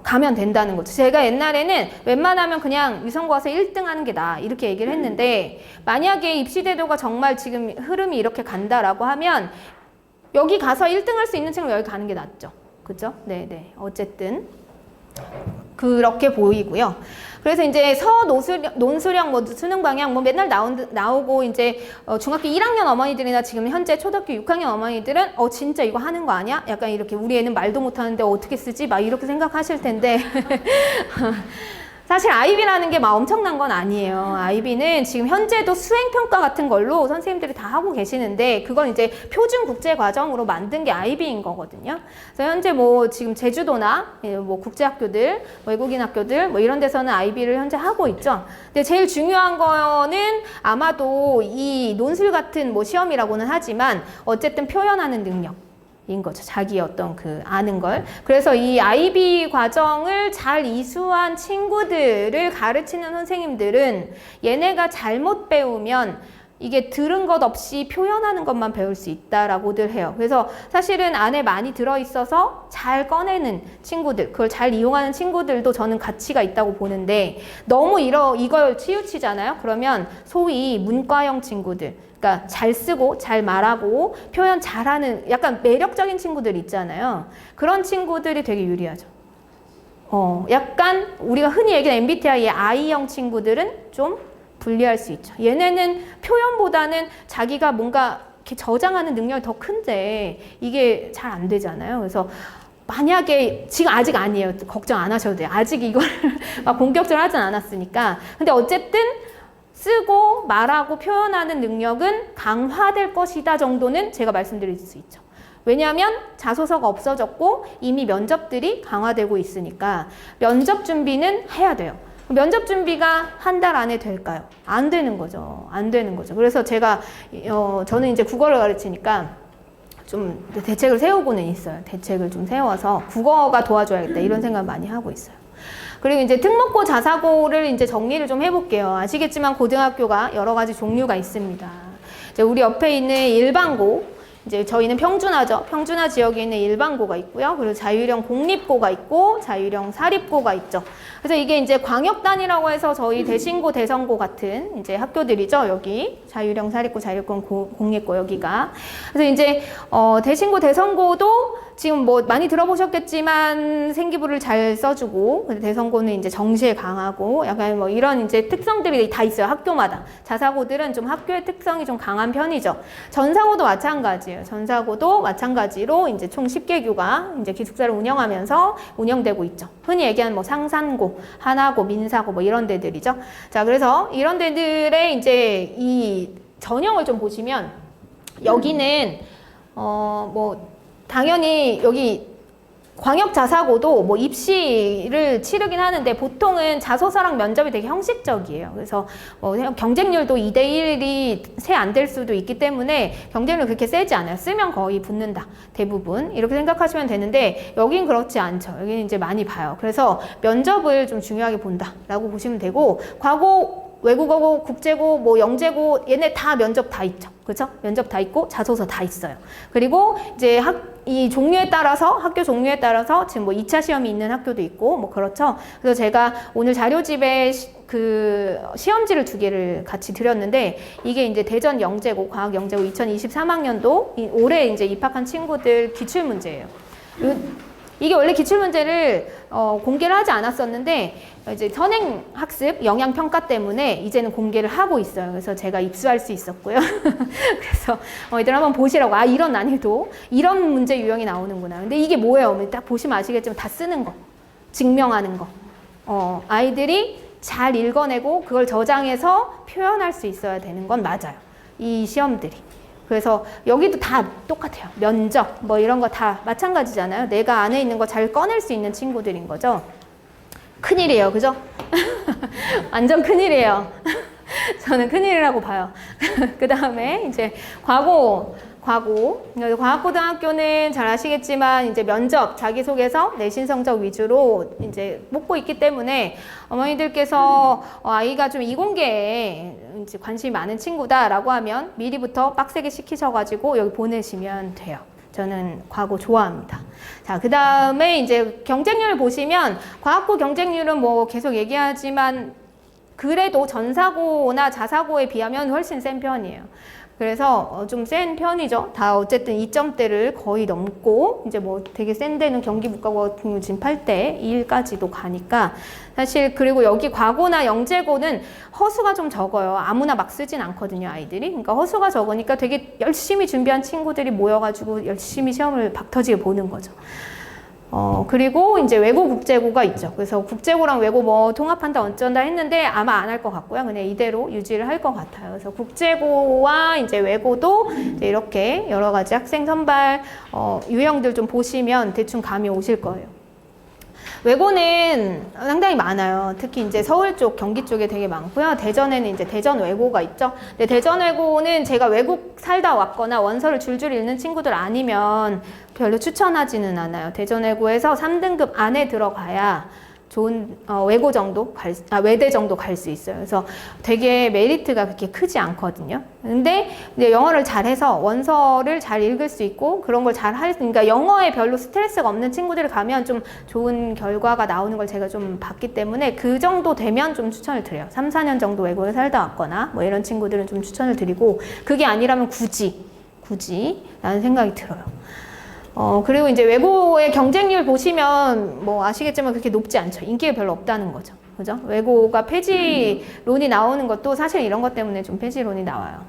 가면 된다는 거죠. 제가 옛날에는 웬만하면 그냥 유성고 가서 1등 하는 게 나아 이렇게 얘기를 했는데 만약에 입시제도가 정말 지금 흐름이 이렇게 간다라고 하면 여기 가서 1등 할 수 있는 친구는 여기 가는 게 낫죠. 그죠? 네네. 어쨌든 그렇게 보이고요. 그래서 이제 논수령, 뭐 수능 방향, 뭐 맨날 나오고 이제 중학교 1학년 어머니들이나 지금 현재 초등학교 6학년 어머니들은 진짜 이거 하는 거 아니야? 약간 이렇게 우리 애는 말도 못하는데 어떻게 쓰지? 막 이렇게 생각하실 텐데 사실 아이비라는 게 막 엄청난 건 아니에요. 아이비는 지금 현재도 수행평가 같은 걸로 선생님들이 다 하고 계시는데 그건 이제 표준 국제 과정으로 만든 게 아이비인 거거든요. 그래서 현재 뭐 지금 제주도나 뭐 국제학교들, 외국인 학교들 뭐 이런 데서는 아이비를 현재 하고 있죠. 근데 제일 중요한 거는 아마도 이 논술 같은 뭐 시험이라고는 하지만 어쨌든 표현하는 능력. 인 거죠. 자기 어떤 아는 걸. 그래서 이 IB 과정을 잘 이수한 친구들을 가르치는 선생님들은 얘네가 잘못 배우면 이게 들은 것 없이 표현하는 것만 배울 수 있다라고들 해요. 그래서 사실은 안에 많이 들어있어서 잘 꺼내는 친구들, 그걸 잘 이용하는 친구들도 저는 가치가 있다고 보는데 너무 이걸 치우치잖아요. 그러면 소위 문과형 친구들, 그러니까 잘 쓰고 잘 말하고 표현 잘하는 약간 매력적인 친구들 있잖아요. 그런 친구들이 되게 유리하죠. 약간 우리가 흔히 얘기하는 MBTI의 I형 친구들은 좀 분리할 수 있죠. 얘네는 표현보다는 자기가 뭔가 이렇게 저장하는 능력이 더 큰데 이게 잘 안 되잖아요. 그래서 만약에 지금 아직 아니에요. 걱정 안 하셔도 돼요. 아직 이걸 막 본격적으로 하진 않았으니까. 근데 어쨌든 쓰고 말하고 표현하는 능력은 강화될 것이다 정도는 제가 말씀드릴 수 있죠. 왜냐하면 자소서가 없어졌고 이미 면접들이 강화되고 있으니까 면접 준비는 해야 돼요. 면접 준비가 한 달 안에 될까요? 안 되는 거죠. 안 되는 거죠. 그래서 제가 저는 이제 국어를 가르치니까 좀 대책을 세우고는 있어요. 대책을 좀 세워서 국어가 도와줘야겠다 이런 생각 많이 하고 있어요. 그리고 이제 특목고 자사고를 이제 정리를 좀 해볼게요. 아시겠지만 고등학교가 여러 가지 종류가 있습니다. 이제 우리 옆에 있는 일반고, 이제 저희는 평준화죠. 평준화 지역에 있는 일반고가 있고요. 그리고 자율형 공립고가 있고 자율형 사립고가 있죠. 그래서 이게 이제 광역단이라고 해서 저희 대신고, 대성고 같은 이제 학교들이죠. 여기 자율형 사립고, 자율형 공립고 여기가. 그래서 이제 대신고, 대성고도 지금 뭐 많이 들어보셨겠지만 생기부를 잘 써주고 대성고는 이제 정시에 강하고 약간 뭐 이런 이제 특성들이 다 있어요. 학교마다. 자사고들은 좀 학교의 특성이 좀 강한 편이죠. 전사고도 마찬가지예요. 전사고도 마찬가지로 이제 총 10개교가 이제 기숙사를 운영하면서 운영되고 있죠. 흔히 얘기하는 뭐 상산고, 하나고, 민사고 뭐 이런 데들이죠. 자, 그래서 이런 데들의 이제 이 전형을 좀 보시면 여기는 뭐 당연히 여기 광역 자사고도 뭐 입시를 치르긴 하는데 보통은 자소서랑 면접이 되게 형식적이에요. 그래서 뭐 경쟁률도 2대1이 세 안 될 수도 있기 때문에 경쟁률 그렇게 세지 않아요. 쓰면 거의 붙는다. 대부분. 이렇게 생각하시면 되는데 여긴 그렇지 않죠. 여기는 이제 많이 봐요. 그래서 면접을 좀 중요하게 본다라고 보시면 되고 과고, 외국어고, 국제고, 뭐 영재고 얘네 다 면접 다 있죠. 그렇죠? 면접 다 있고 자소서 다 있어요. 그리고 이제 이 종류에 따라서 학교 종류에 따라서 지금 뭐 2차 시험이 있는 학교도 있고 뭐 그렇죠. 그래서 제가 오늘 자료집에 그 시험지를 2개를 같이 드렸는데 이게 이제 대전 영재고 과학 영재고 2023학년도 올해 이제 입학한 친구들 기출 문제예요. 이게 원래 기출문제를 공개를 하지 않았었는데 이제 선행학습 영향평가 때문에 이제는 공개를 하고 있어요. 그래서 제가 입수할 수 있었고요. 그래서 이들 한번 보시라고. 아, 이런 난이도, 이런 문제 유형이 나오는구나. 근데 이게 뭐예요? 딱 보시면 아시겠지만 다 쓰는 거, 증명하는 거. 아이들이 잘 읽어내고 그걸 저장해서 표현할 수 있어야 되는 건 맞아요. 이 시험들이. 그래서 여기도 다 똑같아요. 면접 뭐 이런 거 다 마찬가지잖아요. 내가 안에 있는 거 잘 꺼낼 수 있는 친구들인 거죠. 큰일이에요. 그죠? 완전 큰일이에요. 저는 큰일이라고 봐요. 그 다음에 이제 과학고등학교는 잘 아시겠지만 이제 면접, 자기소개서, 내신 성적 위주로 이제 뽑고 있기 때문에 어머니들께서 아이가 좀 이공계에 이제 관심이 많은 친구다라고 하면 미리부터 빡세게 시키셔가지고 여기 보내시면 돼요. 저는 과고 좋아합니다. 자, 그 다음에 이제 경쟁률을 보시면 과학고 경쟁률은 뭐 계속 얘기하지만 그래도 전사고나 자사고에 비하면 훨씬 센 편이에요. 그래서 좀 센 편이죠. 다 어쨌든 2점대를 거의 넘고 이제 뭐 되게 센 데는 경기국가고 같은 경우 지금 8대 1까지도 가니까 사실 그리고 여기 과고나 영재고는 허수가 좀 적어요. 아무나 막 쓰진 않거든요, 아이들이. 그러니까 허수가 적으니까 되게 열심히 준비한 친구들이 모여가지고 열심히 시험을 박터지게 보는 거죠. 그리고 이제 외고 국제고가 있죠. 그래서 국제고랑 외고 뭐 통합한다 어쩐다 했는데 아마 안 할 것 같고요. 그냥 이대로 유지를 할 것 같아요. 그래서 국제고와 이제 외고도 이제 이렇게 여러 가지 학생 선발 유형들 좀 보시면 대충 감이 오실 거예요. 외고는 상당히 많아요. 특히 이제 서울 쪽, 경기 쪽에 되게 많고요. 대전에는 이제 대전 외고가 있죠. 근데 대전 외고는 제가 외국 살다 왔거나 원서를 줄줄 읽는 친구들 아니면 별로 추천하지는 않아요. 대전 외고에서 3등급 안에 들어가야 좋은 외고 정도 외대 정도 갈 수 있어요. 그래서 되게 메리트가 그렇게 크지 않거든요. 근데 이제 영어를 잘해서 원서를 잘 읽을 수 있고 그런 걸 잘 그러니까 영어에 별로 스트레스가 없는 친구들이 가면 좀 좋은 결과가 나오는 걸 제가 좀 봤기 때문에 그 정도 되면 좀 추천을 드려요. 3, 4년 정도 외국에 살다 왔거나 뭐 이런 친구들은 좀 추천을 드리고 그게 아니라면 굳이 라는 생각이 들어요. 그리고 이제 외고의 경쟁률 보시면 뭐 아시겠지만 그렇게 높지 않죠. 인기가 별로 없다는 거죠. 그죠? 외고가 폐지론이 나오는 것도 사실 이런 것 때문에 좀 폐지론이 나와요.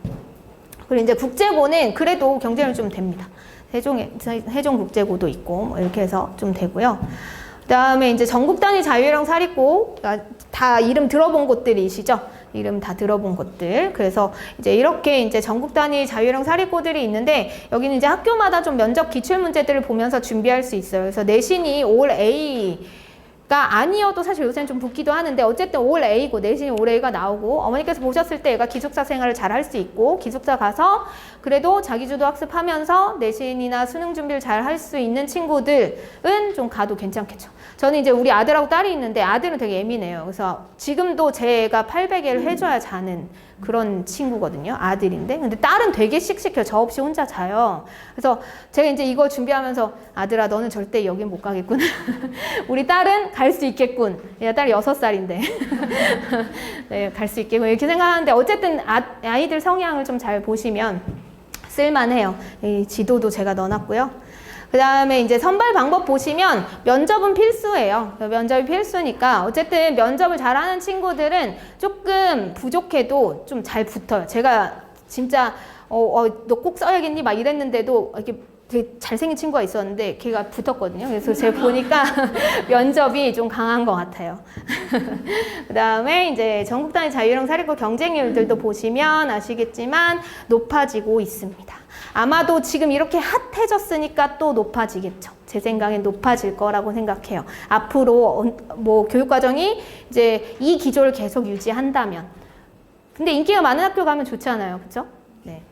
그리고 이제 국제고는 그래도 경쟁률 좀 됩니다. 세종국제고도 있고 뭐 이렇게 해서 좀 되고요. 그 다음에 이제 전국 단위 자유형 사립고 다 이름 들어본 곳들이시죠? 이름 다 들어본 곳들. 그래서 이제 이렇게 이제 전국 단위 자유형 사립고들이 있는데 여기는 이제 학교마다 좀 면접 기출 문제들을 보면서 준비할 수 있어요. 그래서 내신이 올 A가 아니어도 사실 요새는 좀 붙기도 하는데 어쨌든 올 A고 내신이 올 A가 나오고 어머니께서 보셨을 때 애가 기숙사 생활을 잘 할 수 있고 기숙사 가서 그래도 자기주도 학습하면서 내신이나 수능 준비를 잘 할 수 있는 친구들은 좀 가도 괜찮겠죠. 저는 이제 우리 아들하고 딸이 있는데 아들은 되게 예민해요. 그래서 지금도 제가 800개를 해줘야 자는 그런 친구거든요. 아들인데. 근데 딸은 되게 씩씩해요. 저 없이 혼자 자요. 그래서 제가 이제 이거 준비하면서 아들아 너는 절대 여긴 못 가겠군. 우리 딸은 갈 수 있겠군. 딸 6살인데. 네, 갈 수 있겠군. 이렇게 생각하는데 어쨌든 아이들 성향을 좀 잘 보시면 쓸만해요. 이 지도도 제가 넣어놨고요. 그 다음에 이제 선발 방법 보시면 면접은 필수예요. 면접이 필수니까 어쨌든 면접을 잘하는 친구들은 조금 부족해도 좀 잘 붙어요. 제가 진짜 너 꼭 써야겠니? 막 이랬는데도 이렇게 되게 잘생긴 친구가 있었는데 걔가 붙었거든요. 그래서 제가 보니까 면접이 좀 강한 것 같아요. 그 다음에 이제 전국 단위 자유형 사립고 경쟁률들도 보시면 아시겠지만 높아지고 있습니다. 아마도 지금 이렇게 핫해졌으니까 또 높아지겠죠. 제 생각엔 높아질 거라고 생각해요. 앞으로 뭐 교육과정이 이제 이 기조를 계속 유지한다면. 근데 인기가 많은 학교 가면 좋잖아요. 그렇죠? 네.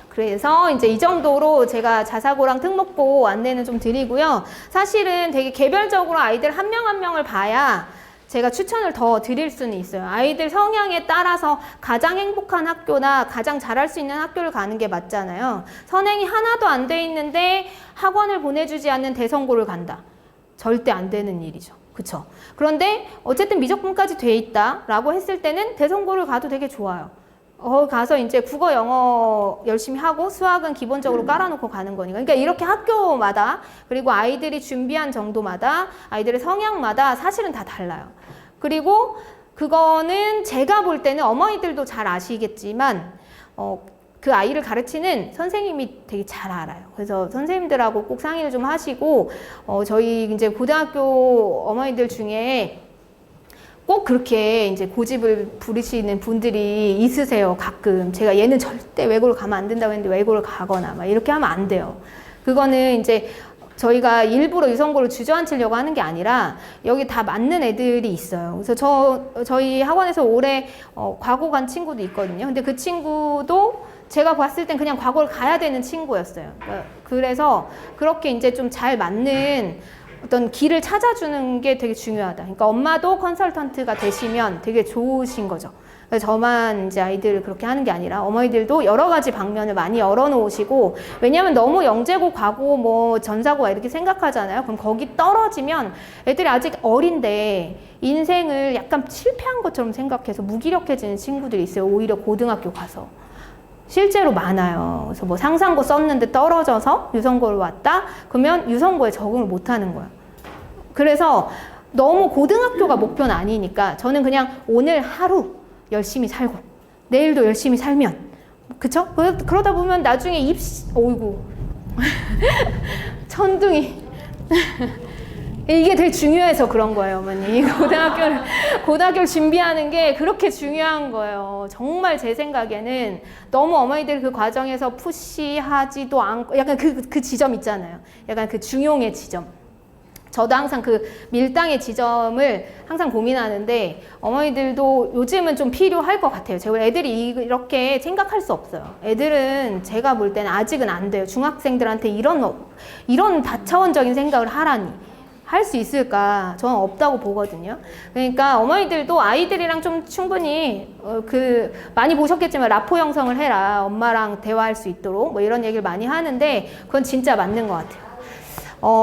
그래서 이제 이 정도로 제가 자사고랑 특목고 안내는 좀 드리고요. 사실은 되게 개별적으로 아이들 한 명 한 명을 봐야 제가 추천을 더 드릴 수는 있어요. 아이들 성향에 따라서 가장 행복한 학교나 가장 잘할 수 있는 학교를 가는 게 맞잖아요. 선행이 하나도 안 돼 있는데 학원을 보내주지 않는 대성고를 간다. 절대 안 되는 일이죠. 그쵸? 그런데 어쨌든 미적분까지 돼 있다라고 했을 때는 대성고를 가도 되게 좋아요. 가서 이제 국어, 영어 열심히 하고 수학은 기본적으로 깔아놓고 가는 거니까. 그러니까 이렇게 학교마다 그리고 아이들이 준비한 정도마다 아이들의 성향마다 사실은 다 달라요. 그리고 그거는 제가 볼 때는 어머니들도 잘 아시겠지만 그 아이를 가르치는 선생님이 되게 잘 알아요. 그래서 선생님들하고 꼭 상의를 좀 하시고 저희 이제 고등학교 어머니들 중에 꼭 그렇게 이제 고집을 부리시는 분들이 있으세요. 가끔 제가 얘는 절대 외고를 가면 안 된다고 했는데 외고를 가거나 막 이렇게 하면 안 돼요. 그거는 이제 저희가 일부러 유성고를 주저앉히려고 하는 게 아니라 여기 다 맞는 애들이 있어요. 그래서 저희 학원에서 올해 과고 간 친구도 있거든요. 근데 그 친구도 제가 봤을 땐 그냥 과고를 가야 되는 친구였어요. 그래서 그렇게 이제 좀 잘 맞는 어떤 길을 찾아주는 게 되게 중요하다. 그러니까 엄마도 컨설턴트가 되시면 되게 좋으신 거죠. 저만 이제 아이들을 그렇게 하는 게 아니라 어머니들도 여러 가지 방면을 많이 열어놓으시고, 왜냐하면 너무 영재고 과고 뭐 전사고 이렇게 생각하잖아요. 그럼 거기 떨어지면 애들이 아직 어린데 인생을 약간 실패한 것처럼 생각해서 무기력해지는 친구들이 있어요. 오히려 고등학교 가서. 실제로 많아요. 그래서 뭐 상상고 썼는데 떨어져서 유성고를 왔다? 그러면 유성고에 적응을 못 하는 거예요. 그래서 너무 고등학교가 목표는 아니니까 저는 그냥 오늘 하루 열심히 살고 내일도 열심히 살면, 그쵸? 그러다 보면 나중에 어이구 천둥이 이게 되게 중요해서 그런 거예요, 어머니. 고등학교를 준비하는 게 그렇게 중요한 거예요. 정말 제 생각에는 너무 어머니들 그 과정에서 푸시하지도 않고 약간 그 지점 있잖아요. 약간 그 중용의 지점. 저도 항상 그 밀당의 지점을 항상 고민하는데 어머니들도 요즘은 좀 필요할 것 같아요. 제가 애들이 이렇게 생각할 수 없어요. 애들은 제가 볼 때는 아직은 안 돼요. 중학생들한테 이런 다차원적인 생각을 하라니. 할 수 있을까? 저는 없다고 보거든요. 그러니까 어머니들도 아이들이랑 좀 충분히 많이 보셨겠지만 라포 형성을 해라. 엄마랑 대화할 수 있도록 뭐 이런 얘기를 많이 하는데 그건 진짜 맞는 것 같아요.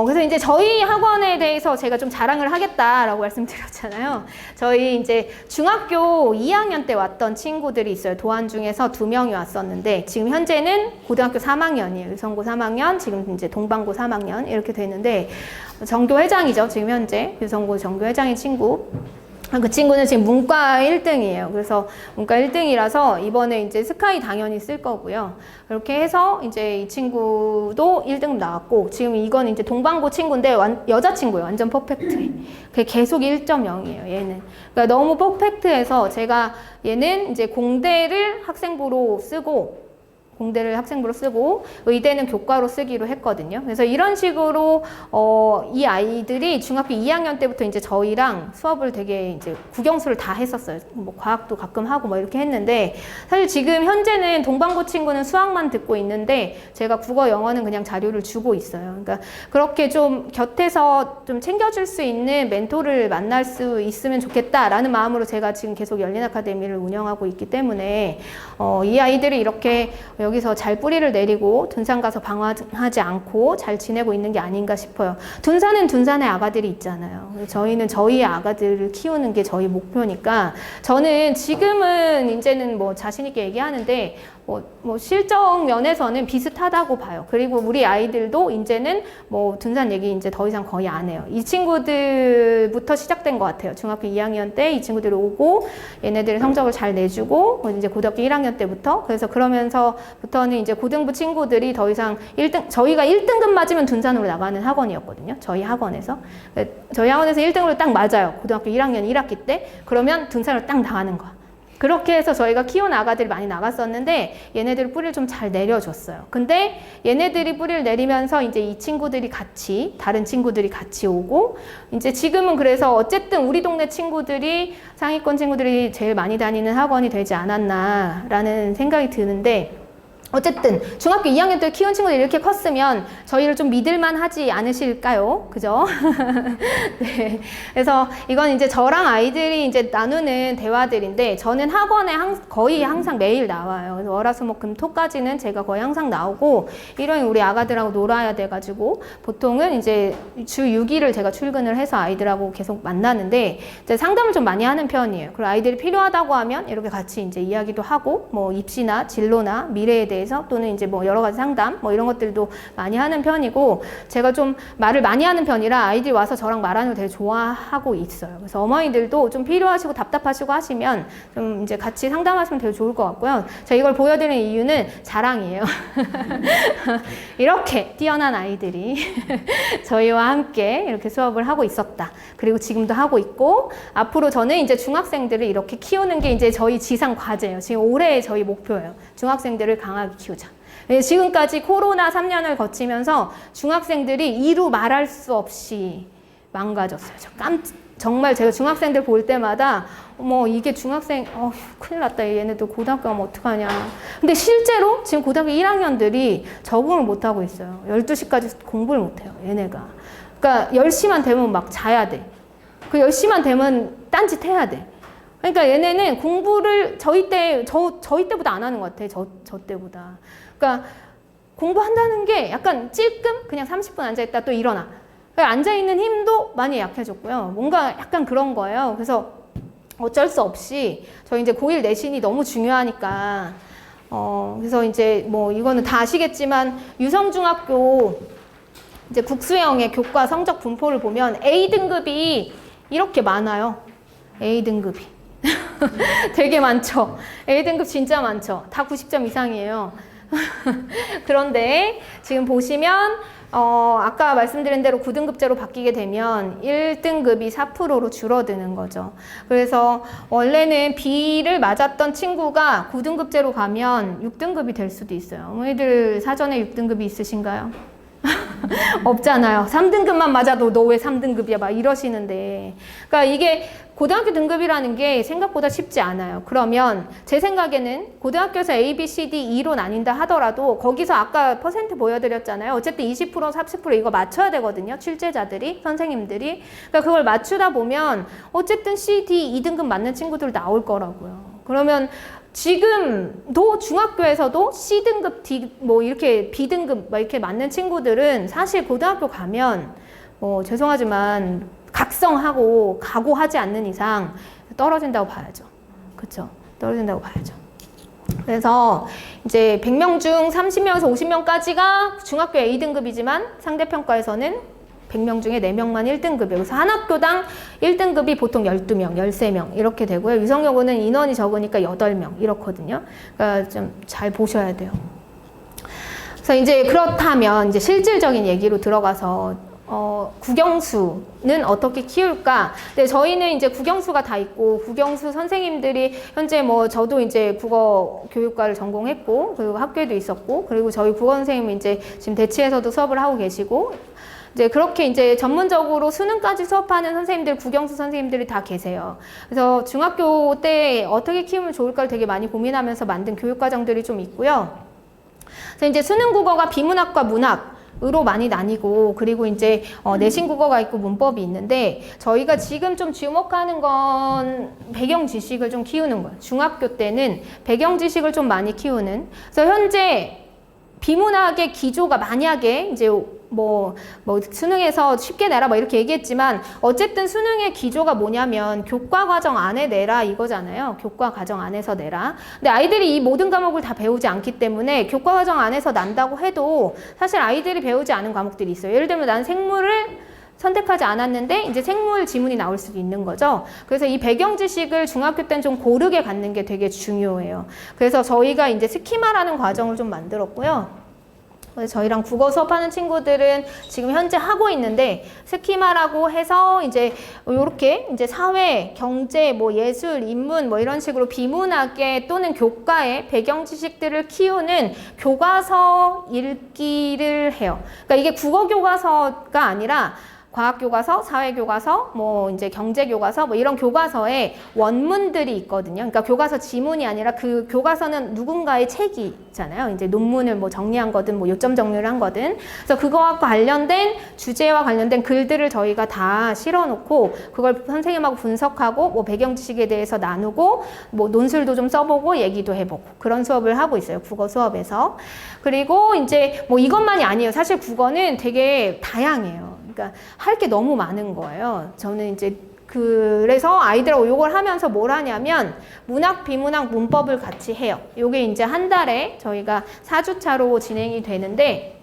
그래서 이제 저희 학원에 대해서 제가 좀 자랑을 하겠다라고 말씀드렸잖아요. 저희 이제 중학교 2학년 때 왔던 친구들이 있어요. 도안 중에서 2명이 왔었는데 지금 현재는 고등학교 3학년이에요. 유성고 3학년, 지금 이제 동방고 3학년 이렇게 되는데 전교 회장이죠. 지금 현재 유성고 전교 회장의 친구. 그 친구는 지금 문과 1등이에요. 그래서 문과 1등이라서 이번에 이제 스카이 당연히 쓸 거고요. 그렇게 해서 이제 이 친구도 1등 나왔고, 지금 이건 이제 동방고 친구인데 여자친구예요. 완전 퍼펙트. 계속 1.0이에요, 얘는. 그러니까 너무 퍼펙트해서 제가 얘는 이제 공대를 학생부로 쓰고 의대는 교과로 쓰기로 했거든요. 그래서 이런 식으로 이 아이들이 중학교 2학년 때부터 이제 저희랑 수업을 되게 이제 국영수를 다 했었어요. 뭐 과학도 가끔 하고 뭐 이렇게 했는데, 사실 지금 현재는 동방고 친구는 수학만 듣고 있는데 제가 국어 영어는 그냥 자료를 주고 있어요. 그러니까 그렇게 좀 곁에서 좀 챙겨줄 수 있는 멘토를 만날 수 있으면 좋겠다라는 마음으로 제가 지금 계속 열린 아카데미를 운영하고 있기 때문에 이 아이들이 이렇게 여기서 잘 뿌리를 내리고 둔산 가서 방황하지 않고 잘 지내고 있는 게 아닌가 싶어요. 둔산은 둔산의 아가들이 있잖아요. 저희는 저희의 아가들을 키우는 게 저희 목표니까, 저는 지금은 이제는 뭐 자신 있게 얘기하는데 뭐 실적 면에서는 비슷하다고 봐요. 그리고 우리 아이들도 이제는 뭐 둔산 얘기 이제 더 이상 거의 안 해요. 이 친구들부터 시작된 것 같아요. 중학교 2학년 때 이 친구들이 오고 얘네들이 성적을 잘 내주고 이제 고등학교 1학년 때부터 그래서 그러면서부터는 이제 고등부 친구들이 더 이상 1등 저희가 1등급 맞으면 둔산으로 나가는 학원이었거든요. 저희 학원에서 1등으로 딱 맞아요. 고등학교 1학년 1학기 때 그러면 둔산으로 딱 나가는 거야. 그렇게 해서 저희가 키운 아가들이 많이 나갔었는데 얘네들 뿌리를 좀 잘 내려줬어요. 근데 얘네들이 뿌리를 내리면서 이제 이 친구들이 같이 다른 친구들이 같이 오고 이제 지금은 그래서 어쨌든 우리 동네 친구들이 상위권 친구들이 제일 많이 다니는 학원이 되지 않았나라는 생각이 드는데 어쨌든 중학교 2학년 때 키운 친구들이 이렇게 컸으면 저희를 좀 믿을만 하지 않으실까요? 그죠? 네. 그래서 이건 이제 저랑 아이들이 이제 나누는 대화들인데 저는 학원에 거의 항상 매일 나와요. 그래서 월화수목금토까지는 제가 거의 항상 나오고 일요일 우리 아가들하고 놀아야 돼가지고 보통은 이제 주 6일을 제가 출근을 해서 아이들하고 계속 만나는데 이제 상담을 좀 많이 하는 편이에요. 그리고 아이들이 필요하다고 하면 이렇게 같이 이제 이야기도 하고 뭐 입시나 진로나 미래에 대해서 또는 이제 뭐 여러 가지 상담 뭐 이런 것들도 많이 하는 편이고 제가 좀 말을 많이 하는 편이라 아이들이 와서 저랑 말하는 걸 되게 좋아하고 있어요. 그래서 어머니들도 좀 필요하시고 답답하시고 하시면 좀 이제 같이 상담하시면 되게 좋을 것 같고요. 제가 이걸 보여드리는 이유는 자랑이에요. 이렇게 뛰어난 아이들이 저희와 함께 이렇게 수업을 하고 있었다. 그리고 지금도 하고 있고 앞으로 저는 이제 중학생들을 이렇게 키우는 게 이제 저희 지상 과제예요. 지금 올해의 저희 목표예요. 중학생들을 강하게 키우자. 지금까지 코로나 3년을 거치면서 중학생들이 이루 말할 수 없이 망가졌어요. 정말 제가 중학생들 볼 때마다 어머 이게 중학생 큰일 났다 얘네들 고등학교 가면 어떡하냐. 근데 실제로 지금 고등학교 1학년들이 적응을 못하고 있어요. 12시까지 공부를 못해요 얘네가. 그러니까 10시만 되면 막 자야 돼. 그 10시만 되면 딴짓 해야 돼. 그러니까 얘네는 공부를 저희 때보다 안 하는 것 같아. 저 때보다. 그러니까 공부한다는 게 약간 찔끔 그냥 30분 앉아있다 또 일어나. 앉아있는 힘도 많이 약해졌고요. 뭔가 약간 그런 거예요. 그래서 어쩔 수 없이 저희 이제 고1 내신이 너무 중요하니까 그래서 이제 뭐 이거는 다 아시겠지만 유성중학교 이제 국수형의 교과 성적 분포를 보면 A등급이 이렇게 많아요. A등급이. 되게 많죠. A등급 진짜 많죠. 다 90점 이상이에요. 그런데 지금 보시면 아까 말씀드린 대로 9등급제로 바뀌게 되면 1등급이 4%로 줄어드는 거죠. 그래서 원래는 B를 맞았던 친구가 9등급제로 가면 6등급이 될 수도 있어요. 어머니들 사전에 6등급이 있으신가요? 없잖아요. 3등급만 맞아도 너 왜 3등급이야 막 이러시는데 그러니까 이게 고등학교 등급이라는 게 생각보다 쉽지 않아요. 그러면 제 생각에는 고등학교에서 A, B, C, D, E로 나뉜다 하더라도 거기서 아까 퍼센트 보여드렸잖아요. 어쨌든 20%, 30% 이거 맞춰야 되거든요. 출제자들이, 선생님들이. 그러니까 그걸 맞추다 보면 어쨌든 C, D, 2등급 맞는 친구들 나올 거라고요. 그러면 지금도 중학교에서도 C등급, D, 뭐 이렇게 B등급 막 이렇게 맞는 친구들은 사실 고등학교 가면 죄송하지만 각성하고 각오하지 않는 이상 떨어진다고 봐야죠. 그렇죠? 떨어진다고 봐야죠. 그래서 이제 100명 중 30명에서 50명까지가 중학교 A등급이지만 상대평가에서는 100명 중에 4명만 1등급이에요. 그래서 한 학교당 1등급이 보통 12명, 13명 이렇게 되고요. 유성여고는 인원이 적으니까 8명 이렇거든요. 그러니까 좀 잘 보셔야 돼요. 그래서 이제 그렇다면 이제 실질적인 얘기로 들어가서 국영수는 어떻게 키울까? 근데 저희는 이제 국영수가 다 있고 국영수 선생님들이 현재 뭐 저도 이제 국어 교육과를 전공했고 그리고 학교에도 있었고 그리고 저희 국어 선생님은 이제 지금 대치에서도 수업을 하고 계시고 이제 그렇게 이제 전문적으로 수능까지 수업하는 선생님들, 국영수 선생님들이 다 계세요. 그래서 중학교 때 어떻게 키우면 좋을까를 되게 많이 고민하면서 만든 교육과정들이 좀 있고요. 그래서 이제 수능 국어가 비문학과 문학으로 많이 나뉘고 그리고 이제 내신 국어가 있고 문법이 있는데 저희가 지금 좀 주목하는 건 배경 지식을 좀 키우는 거예요. 중학교 때는 배경 지식을 좀 많이 키우는. 그래서 현재 비문학의 기조가 만약에 이제 뭐 수능에서 쉽게 내라 뭐 이렇게 얘기했지만 어쨌든 수능의 기조가 뭐냐면 교과 과정 안에 내라 이거잖아요. 교과 과정 안에서 내라. 근데 아이들이 이 모든 과목을 다 배우지 않기 때문에 교과 과정 안에서 난다고 해도 사실 아이들이 배우지 않은 과목들이 있어요. 예를 들면 난 생물을 선택하지 않았는데 이제 생물 지문이 나올 수도 있는 거죠. 그래서 이 배경 지식을 중학교 때는 좀 고르게 갖는 게 되게 중요해요. 그래서 저희가 이제 스키마라는 과정을 좀 만들었고요. 저희랑 국어 수업하는 친구들은 지금 현재 하고 있는데 스키마라고 해서 이제 요렇게 이제 사회, 경제, 뭐 예술, 인문 뭐 이런 식으로 비문학계 또는 교과의 배경 지식들을 키우는 교과서 읽기를 해요. 그러니까 이게 국어 교과서가 아니라 과학 교과서, 사회 교과서, 뭐 이제 경제 교과서, 뭐 이런 교과서에 원문들이 있거든요. 그러니까 교과서 지문이 아니라 그 교과서는 누군가의 책이잖아요. 이제 논문을 뭐 정리한 거든, 뭐 요점 정리를 한 거든. 그래서 그거와 관련된 주제와 관련된 글들을 저희가 다 실어놓고 그걸 선생님하고 분석하고 뭐 배경 지식에 대해서 나누고 뭐 논술도 좀 써보고 얘기도 해보고 그런 수업을 하고 있어요. 국어 수업에서. 그리고 이제 뭐 이것만이 아니에요. 사실 국어는 되게 다양해요. 그러니까 할 게 너무 많은 거예요. 저는 이제 그래서 아이들하고 이걸 하면서 뭘 하냐면 문학, 비문학, 문법을 같이 해요. 요게 이제 한 달에 저희가 4주차로 진행이 되는데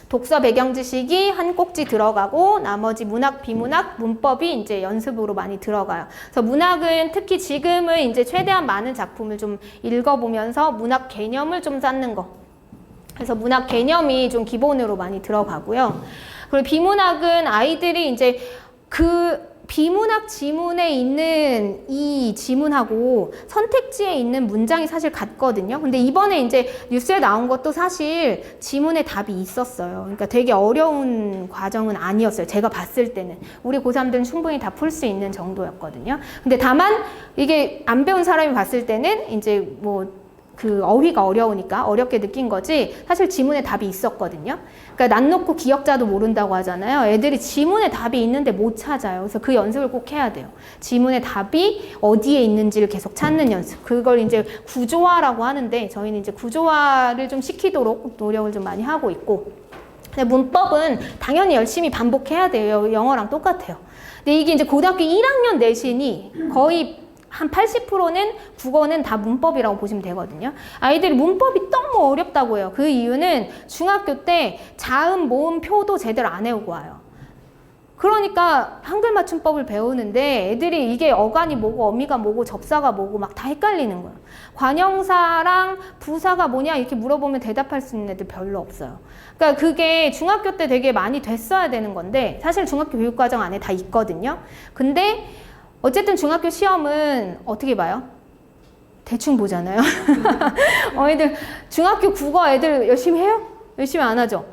독서 배경 지식이 한 꼭지 들어가고 나머지 문학, 비문학, 문법이 이제 연습으로 많이 들어가요. 그래서 문학은 특히 지금은 이제 최대한 많은 작품을 좀 읽어보면서 문학 개념을 좀 쌓는 거. 그래서 문학 개념이 좀 기본으로 많이 들어가고요. 그리고 비문학은 아이들이 이제 그 비문학 지문에 있는 이 지문하고 선택지에 있는 문장이 사실 같거든요. 근데 이번에 이제 뉴스에 나온 것도 사실 지문에 답이 있었어요. 그러니까 되게 어려운 과정은 아니었어요. 제가 봤을 때는. 우리 고3들은 충분히 다 풀 수 있는 정도였거든요. 근데 다만 이게 안 배운 사람이 봤을 때는 이제 뭐 그 어휘가 어려우니까 어렵게 느낀 거지 사실 지문에 답이 있었거든요. 그러니까 난 놓고 기억자도 모른다고 하잖아요. 애들이 지문에 답이 있는데 못 찾아요. 그래서 그 연습을 꼭 해야 돼요. 지문에 답이 어디에 있는지를 계속 찾는 연습. 그걸 이제 구조화라고 하는데 저희는 이제 구조화를 좀 시키도록 노력을 좀 많이 하고 있고 근데 문법은 당연히 열심히 반복해야 돼요. 영어랑 똑같아요. 근데 이게 이제 고등학교 1학년 내신이 거의 한 80%는 국어는 다 문법이라고 보시면 되거든요. 아이들이 문법이 너무 어렵다고 해요. 그 이유는 중학교 때 자음, 모음, 표도 제대로 안 외우고 와요. 그러니까 한글 맞춤법을 배우는데 애들이 이게 어간이 뭐고 어미가 뭐고 접사가 뭐고 막 다 헷갈리는 거예요. 관형사랑 부사가 뭐냐 이렇게 물어보면 대답할 수 있는 애들 별로 없어요. 그러니까 그게 중학교 때 되게 많이 됐어야 되는 건데 사실 중학교 교육과정 안에 다 있거든요. 근데 어쨌든 중학교 시험은 어떻게 봐요? 대충 보잖아요. 애들 중학교 국어 애들 열심히 해요? 열심히 안 하죠.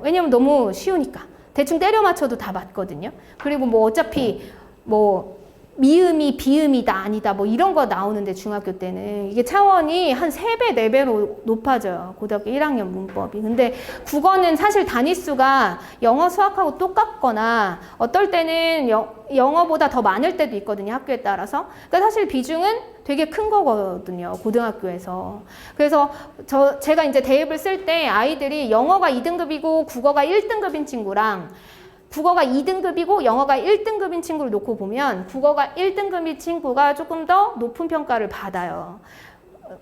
왜냐면 너무 쉬우니까. 대충 때려 맞춰도 다 맞거든요. 그리고 뭐 어차피 뭐 미음이 비음이다 아니다 뭐 이런 거 나오는데 중학교 때는 이게 차원이 한 3배, 4배로 높아져요. 고등학교 1학년 문법이. 근데 국어는 사실 단위수가 영어, 수학하고 똑같거나 어떨 때는 영어보다 더 많을 때도 있거든요. 학교에 따라서. 그러니까 사실 비중은 되게 큰 거거든요. 고등학교에서. 그래서 제가 이제 대입을 쓸 때 아이들이 영어가 2등급이고 국어가 1등급인 친구랑 국어가 2등급이고 영어가 1등급인 친구를 놓고 보면 국어가 1등급인 친구가 조금 더 높은 평가를 받아요.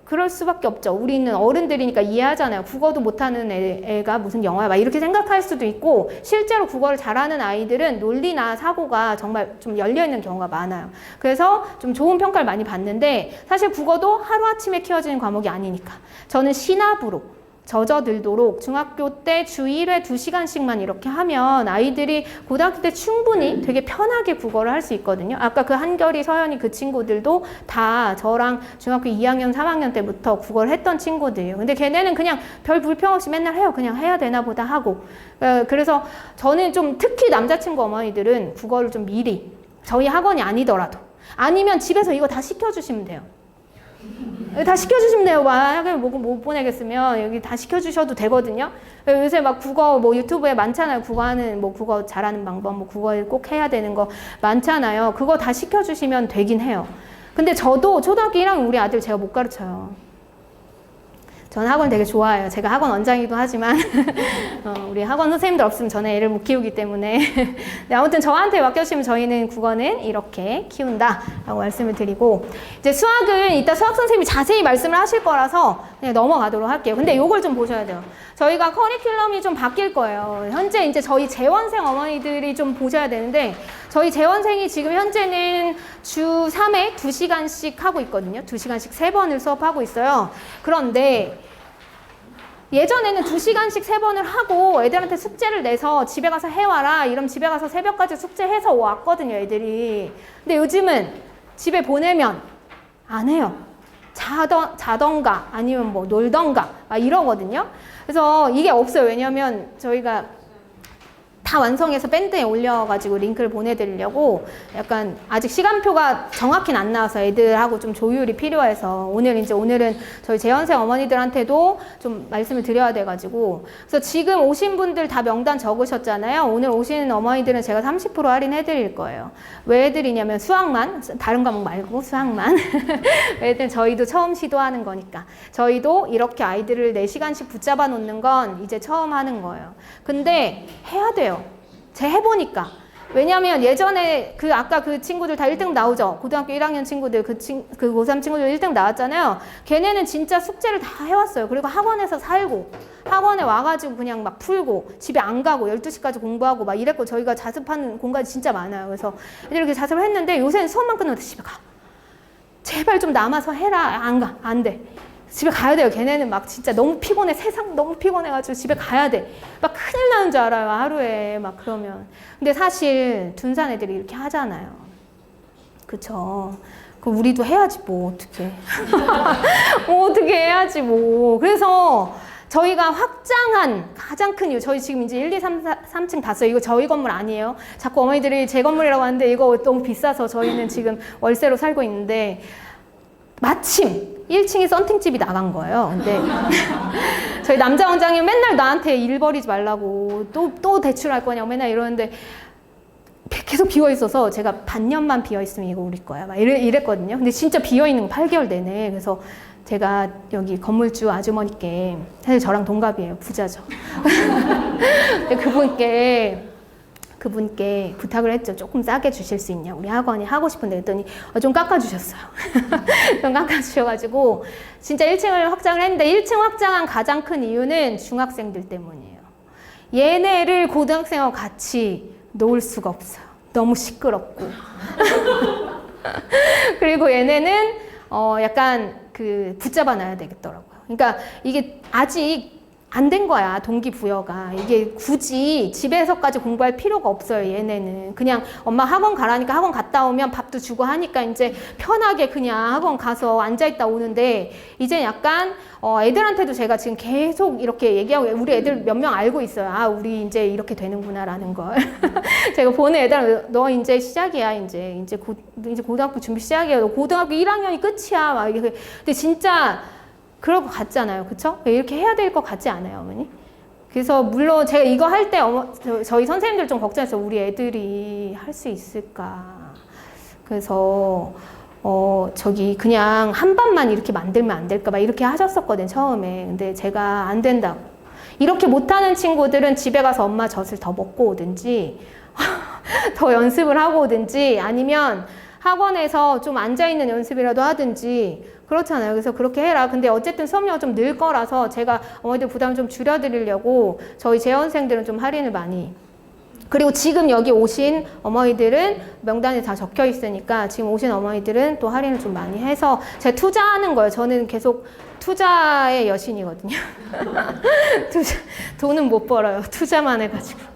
그럴 수밖에 없죠. 우리는 어른들이니까 이해하잖아요. 국어도 못하는 애가 무슨 영어야 막 이렇게 생각할 수도 있고 실제로 국어를 잘하는 아이들은 논리나 사고가 정말 좀 열려있는 경우가 많아요. 그래서 좀 좋은 평가를 많이 받는데 사실 국어도 하루아침에 키워지는 과목이 아니니까 저는 시납으로 젖어들도록 중학교 때 주 1회 2시간씩만 이렇게 하면 아이들이 고등학교 때 충분히 되게 편하게 국어를 할 수 있거든요. 아까 그 한결이, 서연이 그 친구들도 다 저랑 중학교 2학년, 3학년 때부터 국어를 했던 친구들이에요. 근데 걔네는 그냥 별 불평 없이 맨날 해요. 그냥 해야 되나 보다 하고. 그래서 저는 좀 특히 남자친구 어머니들은 국어를 좀 미리 저희 학원이 아니더라도 아니면 집에서 이거 다 시켜주시면 돼요. 다 시켜주시면 돼요. 만약에 못 보내겠으면 여기 다 시켜주셔도 되거든요. 요새 막 국어 뭐 유튜브에 많잖아요. 국어 하는 뭐 국어 잘하는 방법, 뭐 국어를 꼭 해야 되는 거 많잖아요. 그거 다 시켜주시면 되긴 해요. 근데 저도 초등학교 1학년 우리 아들 제가 못 가르쳐요. 저는 학원 되게 좋아해요. 제가 학원 원장이기도 하지만 우리 학원 선생님들 없으면 저는 애를 못 키우기 때문에 네, 아무튼 저한테 맡겨주시면 저희는 국어는 이렇게 키운다 라고 말씀을 드리고 이제 수학은 이따 수학 선생님이 자세히 말씀을 하실 거라서 그냥 넘어가도록 할게요. 근데 요걸 좀 보셔야 돼요. 저희가 커리큘럼이 좀 바뀔 거예요. 현재 이제 저희 재원생 어머니들이 좀 보셔야 되는데 저희 재원생이 지금 현재는 주 3회 2시간씩 하고 있거든요. 2시간씩 3번을 수업하고 있어요. 그런데 예전에는 2시간씩 3번을 하고 애들한테 숙제를 내서 집에 가서 해와라. 이러면 집에 가서 새벽까지 숙제해서 왔거든요, 애들이. 근데 요즘은 집에 보내면 안 해요. 자던가 아니면 뭐 놀던가 막 이러거든요. 그래서 이게 없어요. 왜냐면 저희가 다 완성해서 밴드에 올려가지고 링크를 보내드리려고 약간 아직 시간표가 정확히는 안 나와서 애들하고 좀 조율이 필요해서 오늘은 저희 재원생 어머니들한테도 좀 말씀을 드려야 돼가지고 그래서 지금 오신 분들 다 명단 적으셨잖아요. 오늘 오시는 어머니들은 제가 30% 할인해드릴 거예요. 왜 해드리냐면 수학만, 다른 과목 말고 수학만 왜냐면 저희도 처음 시도하는 거니까 저희도 이렇게 아이들을 4시간씩 붙잡아 놓는 건 이제 처음 하는 거예요. 근데 해야 돼요. 제가 해보니까. 왜냐면 예전에 아까 그 친구들 다 1등 나오죠? 고등학교 1학년 친구들, 그 고3 친구들 1등 나왔잖아요. 걔네는 진짜 숙제를 다 해왔어요. 그리고 학원에서 살고, 학원에 와가지고 그냥 막 풀고, 집에 안 가고, 12시까지 공부하고 막 이랬고, 저희가 자습하는 공간이 진짜 많아요. 그래서 이렇게 자습을 했는데 요새는 수업만 끝나면 집에 가. 제발 좀 남아서 해라. 안 가. 안 돼. 집에 가야 돼요. 걔네는 막 진짜 너무 피곤해. 세상 너무 피곤해가지고 집에 가야 돼. 막 큰일 나는 줄 알아요. 하루에 막 그러면. 근데 사실 둔산 애들이 이렇게 하잖아요. 그쵸? 그 우리도 해야지 뭐 어떻게. 어떻게 해야지 뭐. 그래서 저희가 확장한 가장 큰 이유. 저희 지금 이제 1, 2, 3층 다 써요. 이거 저희 건물 아니에요. 자꾸 어머니들이 제 건물이라고 하는데 이거 너무 비싸서 저희는 지금 월세로 살고 있는데 마침 1층에 썬팅집이 나간 거예요. 근데 저희 남자 원장님 맨날 나한테 일 버리지 말라고 또 대출할 거냐고 맨날 이러는데 계속 비어 있어서 제가 반년만 비어 있으면 이거 우리 거야 막 이랬거든요. 근데 진짜 비어 있는 거 8개월 내내. 그래서 제가 여기 건물주 아주머니께 사실 저랑 동갑이에요. 부자죠. 근데 그분께 부탁을 했죠. 조금 싸게 주실 수 있냐. 우리 학원이 하고 싶은데 그랬더니 좀 깎아주셨어요. 좀 깎아주셔가지고 진짜 1층을 확장을 했는데 1층 확장한 가장 큰 이유는 중학생들 때문이에요. 얘네를 고등학생하고 같이 놓을 수가 없어요. 너무 시끄럽고. 그리고 얘네는 약간 붙잡아 놔야 되겠더라고요. 그러니까 이게 아직 안 된 거야, 동기부여가. 이게 굳이 집에서까지 공부할 필요가 없어요, 얘네는. 그냥 엄마 학원 가라니까 학원 갔다 오면 밥도 주고 하니까 이제 편하게 그냥 학원 가서 앉아있다 오는데, 이제 약간, 애들한테도 제가 지금 계속 이렇게 얘기하고, 우리 애들 몇 명 알고 있어요. 아, 우리 이제 이렇게 되는구나라는 걸. 제가 보는 애들은, 너 이제 시작이야, 이제 고등학교 준비 시작이야. 너 고등학교 1학년이 끝이야. 막 이렇게. 근데 진짜, 그럴 것 같잖아요. 그쵸? 이렇게 해야 될 것 같지 않아요, 어머니? 그래서 물론 제가 이거 할 때 저희 선생님들 좀 걱정했어요. 우리 애들이 할 수 있을까. 그래서 저기 그냥 한 반만 이렇게 만들면 안 될까 막 이렇게 하셨었거든요, 처음에. 근데 제가 안 된다고. 이렇게 못하는 친구들은 집에 가서 엄마 젖을 더 먹고 오든지 더 연습을 하고 오든지 아니면 학원에서 좀 앉아있는 연습이라도 하든지 그렇잖아요. 그래서 그렇게 해라. 근데 어쨌든 수업료가 좀 늘 거라서 제가 어머니들 부담을 좀 줄여드리려고 저희 재원생들은 좀 할인을 많이. 그리고 지금 여기 오신 어머니들은 명단에 다 적혀 있으니까 지금 오신 어머니들은 또 할인을 좀 많이 해서 제가 투자하는 거예요. 저는 계속 투자의 여신이거든요. 돈은 못 벌어요. 투자만 해가지고.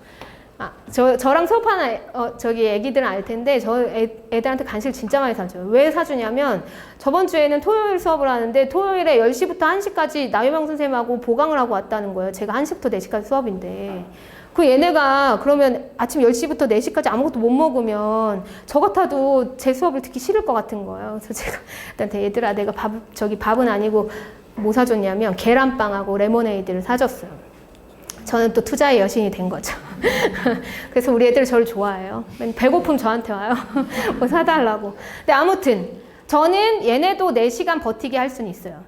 저랑 수업하는 저기 애기들은 알 텐데 애들한테 간식을 진짜 많이 사줘요. 왜 사주냐면 저번 주에는 토요일 수업을 하는데 토요일에 10시부터 1시까지 나유명 선생님하고 보강을 하고 왔다는 거예요. 제가 1시부터 4시까지 수업인데 얘네가 그러면 아침 10시부터 4시까지 아무것도 못 먹으면 저 같아도 제 수업을 듣기 싫을 것 같은 거예요. 그래서 제가 일단 얘들아 내가 밥은 아니고 뭐 사줬냐면 계란빵하고 레모네이드를 사줬어요. 저는 또 투자의 여신이 된 거죠. 그래서 우리 애들 저를 좋아해요. 배고픔 저한테 와요. 뭐 사달라고. 근데 아무튼 저는 얘네도 4시간 버티게 할 수는 있어요.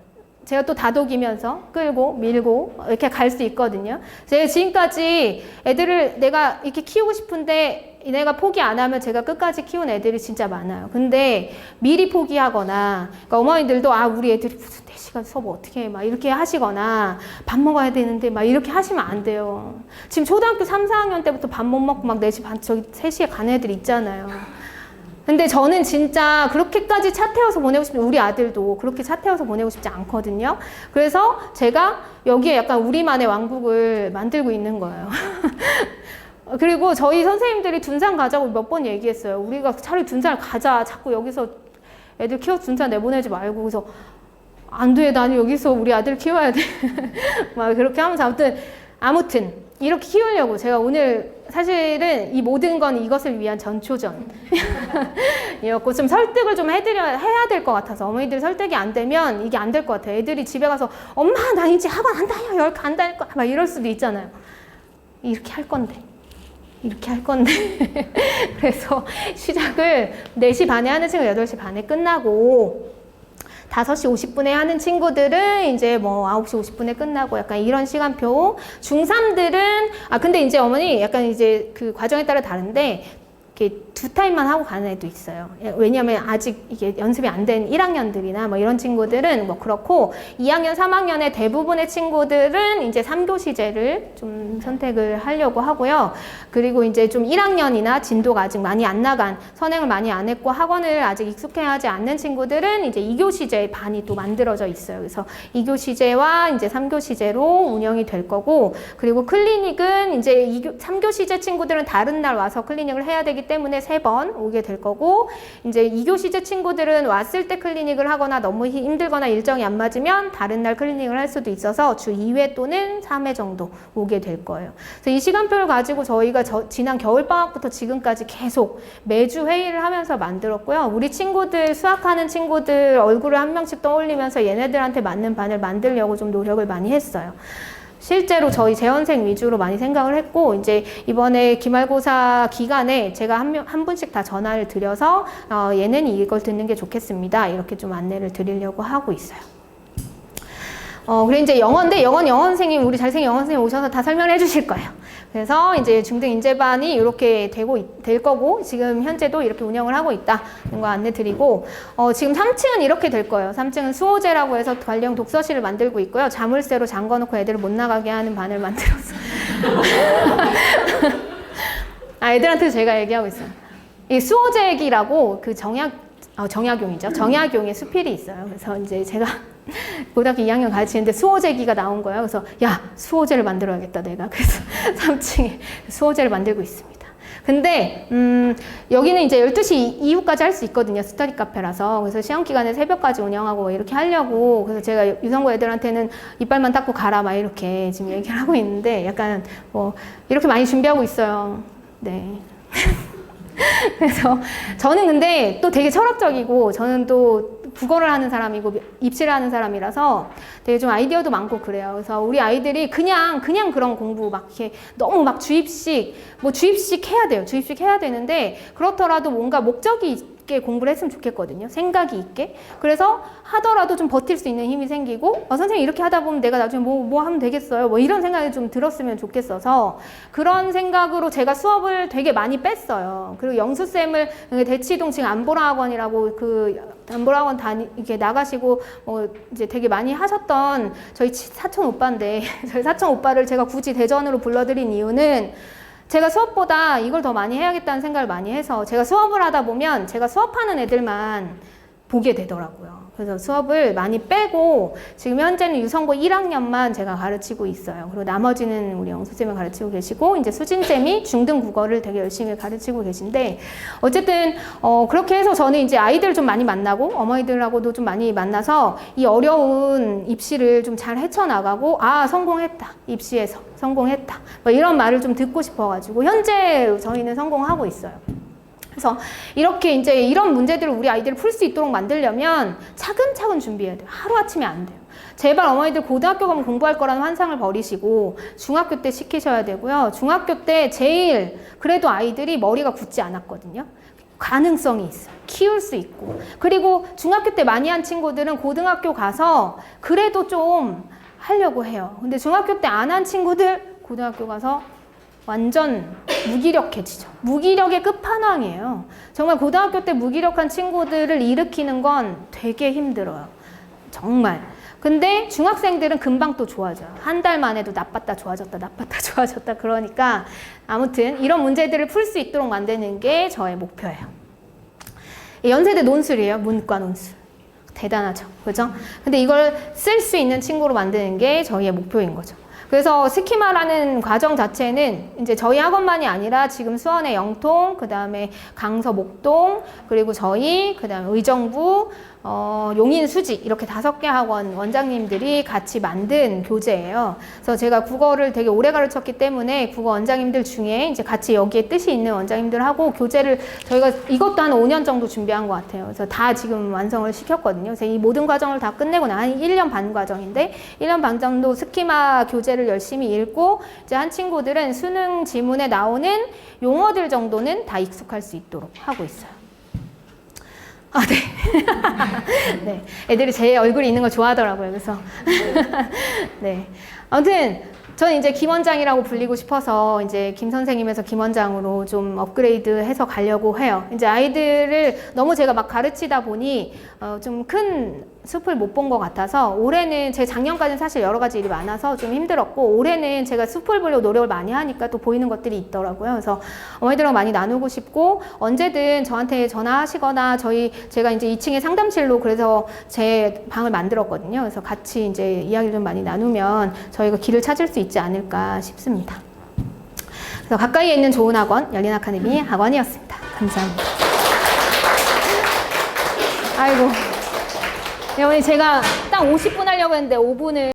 제가 또 다독이면서 끌고 밀고 이렇게 갈 수 있거든요. 제가 지금까지 애들을 내가 이렇게 키우고 싶은데 내가 포기 안 하면 제가 끝까지 키운 애들이 진짜 많아요. 근데 미리 포기하거나, 그러니까 어머니들도 아, 우리 애들이 무슨 4시간 수업 어떻게 해? 막 이렇게 하시거나, 밥 먹어야 되는데 막 이렇게 하시면 안 돼요. 지금 초등학교 3, 4학년 때부터 밥 못 먹고 막 4시 반, 저기 3시에 가는 애들 있잖아요. 근데 저는 진짜 그렇게까지 차 태워서 보내고 싶지, 우리 아들도 그렇게 차 태워서 보내고 싶지 않거든요. 그래서 제가 여기에 약간 우리만의 왕국을 만들고 있는 거예요. 그리고 저희 선생님들이 둔산 가자고 몇 번 얘기했어요. 우리가 차라리 둔산을 가자. 자꾸 여기서 애들 키워서 둔산 내보내지 말고. 그래서 안 돼. 나는 여기서 우리 아들 키워야 돼. 막 그렇게 하면서 아무튼 이렇게 키우려고 제가 오늘 사실은 이 모든 건 이것을 위한 전초전이었고, 좀 설득을 좀 해야 될 것 같아서, 어머니들이 설득이 안 되면 이게 안 될 것 같아요. 애들이 집에 가서 엄마 나 이제 학원 안 다녀, 열까 안 다닐 거야 막 이럴 수도 있잖아요. 이렇게 할 건데 그래서 시작을 4시 반에 하는 친구 8시 반에 끝나고, 5시 50분에 하는 친구들은 이제 뭐 9시 50분에 끝나고 약간 이런 시간표. 중3들은, 근데 이제 어머니 약간 이제 그 과정에 따라 다른데, 이렇게 2타임만 하고 가는 애도 있어요. 왜냐면 아직 이게 연습이 안 된 1학년들이나 뭐 이런 친구들은 뭐 그렇고, 2학년, 3학년의 대부분의 친구들은 이제 3교시제를 좀 선택을 하려고 하고요. 그리고 이제 좀 1학년이나 진도가 아직 많이 안 나간, 선행을 많이 안 했고 학원을 아직 익숙해하지 않는 친구들은 이제 2교시제 반이 또 만들어져 있어요. 그래서 2교시제와 이제 3교시제로 운영이 될 거고, 그리고 클리닉은 이제 3교시제 친구들은 다른 날 와서 클리닉을 해야 되기 때문에 3번 오게 될 거고, 이제 2교시제 친구들은 왔을 때 클리닉을 하거나 너무 힘들거나 일정이 안 맞으면 다른 날 클리닉을 할 수도 있어서 주 2회 또는 3회 정도 오게 될 거예요. 그래서 이 시간표를 가지고 저희가 지난 겨울방학부터 지금까지 계속 매주 회의를 하면서 만들었고요. 우리 친구들, 수학하는 친구들 얼굴을 한 명씩 떠올리면서 얘네들한테 맞는 반을 만들려고 좀 노력을 많이 했어요. 실제로 저희 재원생 위주로 많이 생각을 했고, 이제 이번에 기말고사 기간에 제가 한 분씩 다 전화를 드려서 얘는 이걸 듣는 게 좋겠습니다. 이렇게 좀 안내를 드리려고 하고 있어요. 그래 이제 영어인데, 영어 선생님, 우리 잘생긴 영어 선생님 오셔서 다 설명을 해주실 거예요. 그래서 이제 중등 인재반이 이렇게 될 거고, 지금 현재도 이렇게 운영을 하고 있다는 거 안내 드리고, 지금 3층은 이렇게 될 거예요. 3층은 수호제라고 해서 관련 독서실을 만들고 있고요. 자물쇠로 잠궈놓고 애들을 못 나가게 하는 반을 만들어서. 애들한테 제가 얘기하고 있어요. 이 수호제기라고 그 정약용이죠. 정약용의 수필이 있어요. 그래서 이제 제가 고등학교 2학년 가르치는데 수호제기가 나온 거예요. 그래서 야, 수호제를 만들어야겠다 내가. 그래서 3층에 수호제를 만들고 있습니다. 근데 여기는 이제 12시 이후까지 할 수 있거든요. 스터디 카페라서. 그래서 시험 기간에 새벽까지 운영하고 이렇게 하려고, 그래서 제가 유성고 애들한테는 이빨만 닦고 가라 막 이렇게 지금 얘기를 하고 있는데, 약간 뭐 이렇게 많이 준비하고 있어요. 네. 그래서 저는 근데 또 되게 철학적이고, 저는 또 국어를 하는 사람이고 입시를 하는 사람이라서 되게 좀 아이디어도 많고 그래요. 그래서 우리 아이들이 그냥 그런 공부 막 이렇게 너무 막 주입식 해야 돼요. 주입식 해야 되는데, 그렇더라도 뭔가 목적이 있게 공부를 했으면 좋겠거든요. 생각이 있게. 그래서 하더라도 좀 버틸 수 있는 힘이 생기고, 선생님 이렇게 하다 보면 내가 나중에 뭐 하면 되겠어요. 뭐 이런 생각이 좀 들었으면 좋겠어서, 그런 생각으로 제가 수업을 되게 많이 뺐어요. 그리고 영수쌤을 대치동 지금 안보라학원이라고 안보라학원 이렇게 나가시고 이제 되게 많이 하셨던 저희 사촌 오빠인데, 저희 사촌 오빠를 제가 굳이 대전으로 불러드린 이유는, 제가 수업보다 이걸 더 많이 해야겠다는 생각을 많이 해서, 제가 수업을 하다 보면 제가 수업하는 애들만 보게 되더라고요. 그래서 수업을 많이 빼고 지금 현재는 유성고 1학년만 제가 가르치고 있어요. 그리고 나머지는 우리 영수쌤이 가르치고 계시고, 이제 수진쌤이 중등 국어를 되게 열심히 가르치고 계신데, 어쨌든 그렇게 해서 저는 이제 아이들 좀 많이 만나고 어머니들하고도 좀 많이 만나서 이 어려운 입시를 좀 잘 헤쳐나가고, 성공했다, 입시에서 성공했다, 뭐 이런 말을 좀 듣고 싶어가지고 현재 저희는 성공하고 있어요. 그래서 이렇게 이제 이런 문제들을 우리 아이들이 풀 수 있도록 만들려면 차근차근 준비해야 돼요. 하루아침에 안 돼요. 제발 어머니들 고등학교 가면 공부할 거라는 환상을 버리시고 중학교 때 시키셔야 되고요. 중학교 때 제일 그래도 아이들이 머리가 굳지 않았거든요. 가능성이 있어요. 키울 수 있고. 그리고 중학교 때 많이 한 친구들은 고등학교 가서 그래도 좀 하려고 해요. 근데 중학교 때 안 한 친구들 고등학교 가서 완전 무기력해지죠. 무기력의 끝판왕이에요. 정말 고등학교 때 무기력한 친구들을 일으키는 건 되게 힘들어요. 정말. 근데 중학생들은 금방 또 좋아져요. 한 달만 해도 나빴다 좋아졌다 나빴다 좋아졌다. 그러니까 아무튼 이런 문제들을 풀 수 있도록 만드는 게 저의 목표예요. 연세대 논술이에요. 문과 논술. 대단하죠. 그죠? 근데 이걸 쓸 수 있는 친구로 만드는 게 저희의 목표인 거죠. 그래서 스키마라는 과정 자체는 이제 저희 학원만이 아니라 지금 수원의 영통, 그 다음에 강서 목동, 그리고 저희, 그 다음에 의정부, 용인 수지 이렇게 5개 학원 원장님들이 같이 만든 교재예요. 그래서 제가 국어를 되게 오래 가르쳤기 때문에 국어 원장님들 중에 이제 같이 여기에 뜻이 있는 원장님들하고 교재를 저희가 이것도 한 5년 정도 준비한 것 같아요. 그래서 다 지금 완성을 시켰거든요. 그래서 이 모든 과정을 다 끝내고 한 1년 반 과정인데 1년 반 정도 스키마 교재를 열심히 읽고 이제 한 친구들은 수능 지문에 나오는 용어들 정도는 다 익숙할 수 있도록 하고 있어요. 아, 네. 네. 애들이 제 얼굴이 있는 걸 좋아하더라고요. 그래서. 네. 아무튼, 저는 이제 김 원장이라고 불리고 싶어서 이제 김 선생님에서 김 원장으로 좀 업그레이드 해서 가려고 해요. 이제 아이들을 너무 제가 막 가르치다 보니 좀 큰 숲을 못 본 것 같아서 올해는 제 작년까지는 사실 여러 가지 일이 많아서 좀 힘들었고 올해는 제가 숲을 보려고 노력을 많이 하니까 또 보이는 것들이 있더라고요. 그래서 어머니들하고 많이 나누고 싶고 언제든 저한테 전화하시거나 제가 이제 2층에 상담실로 그래서 제 방을 만들었거든요. 그래서 같이 이제 이야기를 좀 많이 나누면 저희가 길을 찾을 수 있지 않을까 싶습니다. 그래서 가까이에 있는 좋은 학원, 열린 아카데미 학원이었습니다. 감사합니다. 아이고. 네, 오늘 제가 딱 50분 하려고 했는데 5분을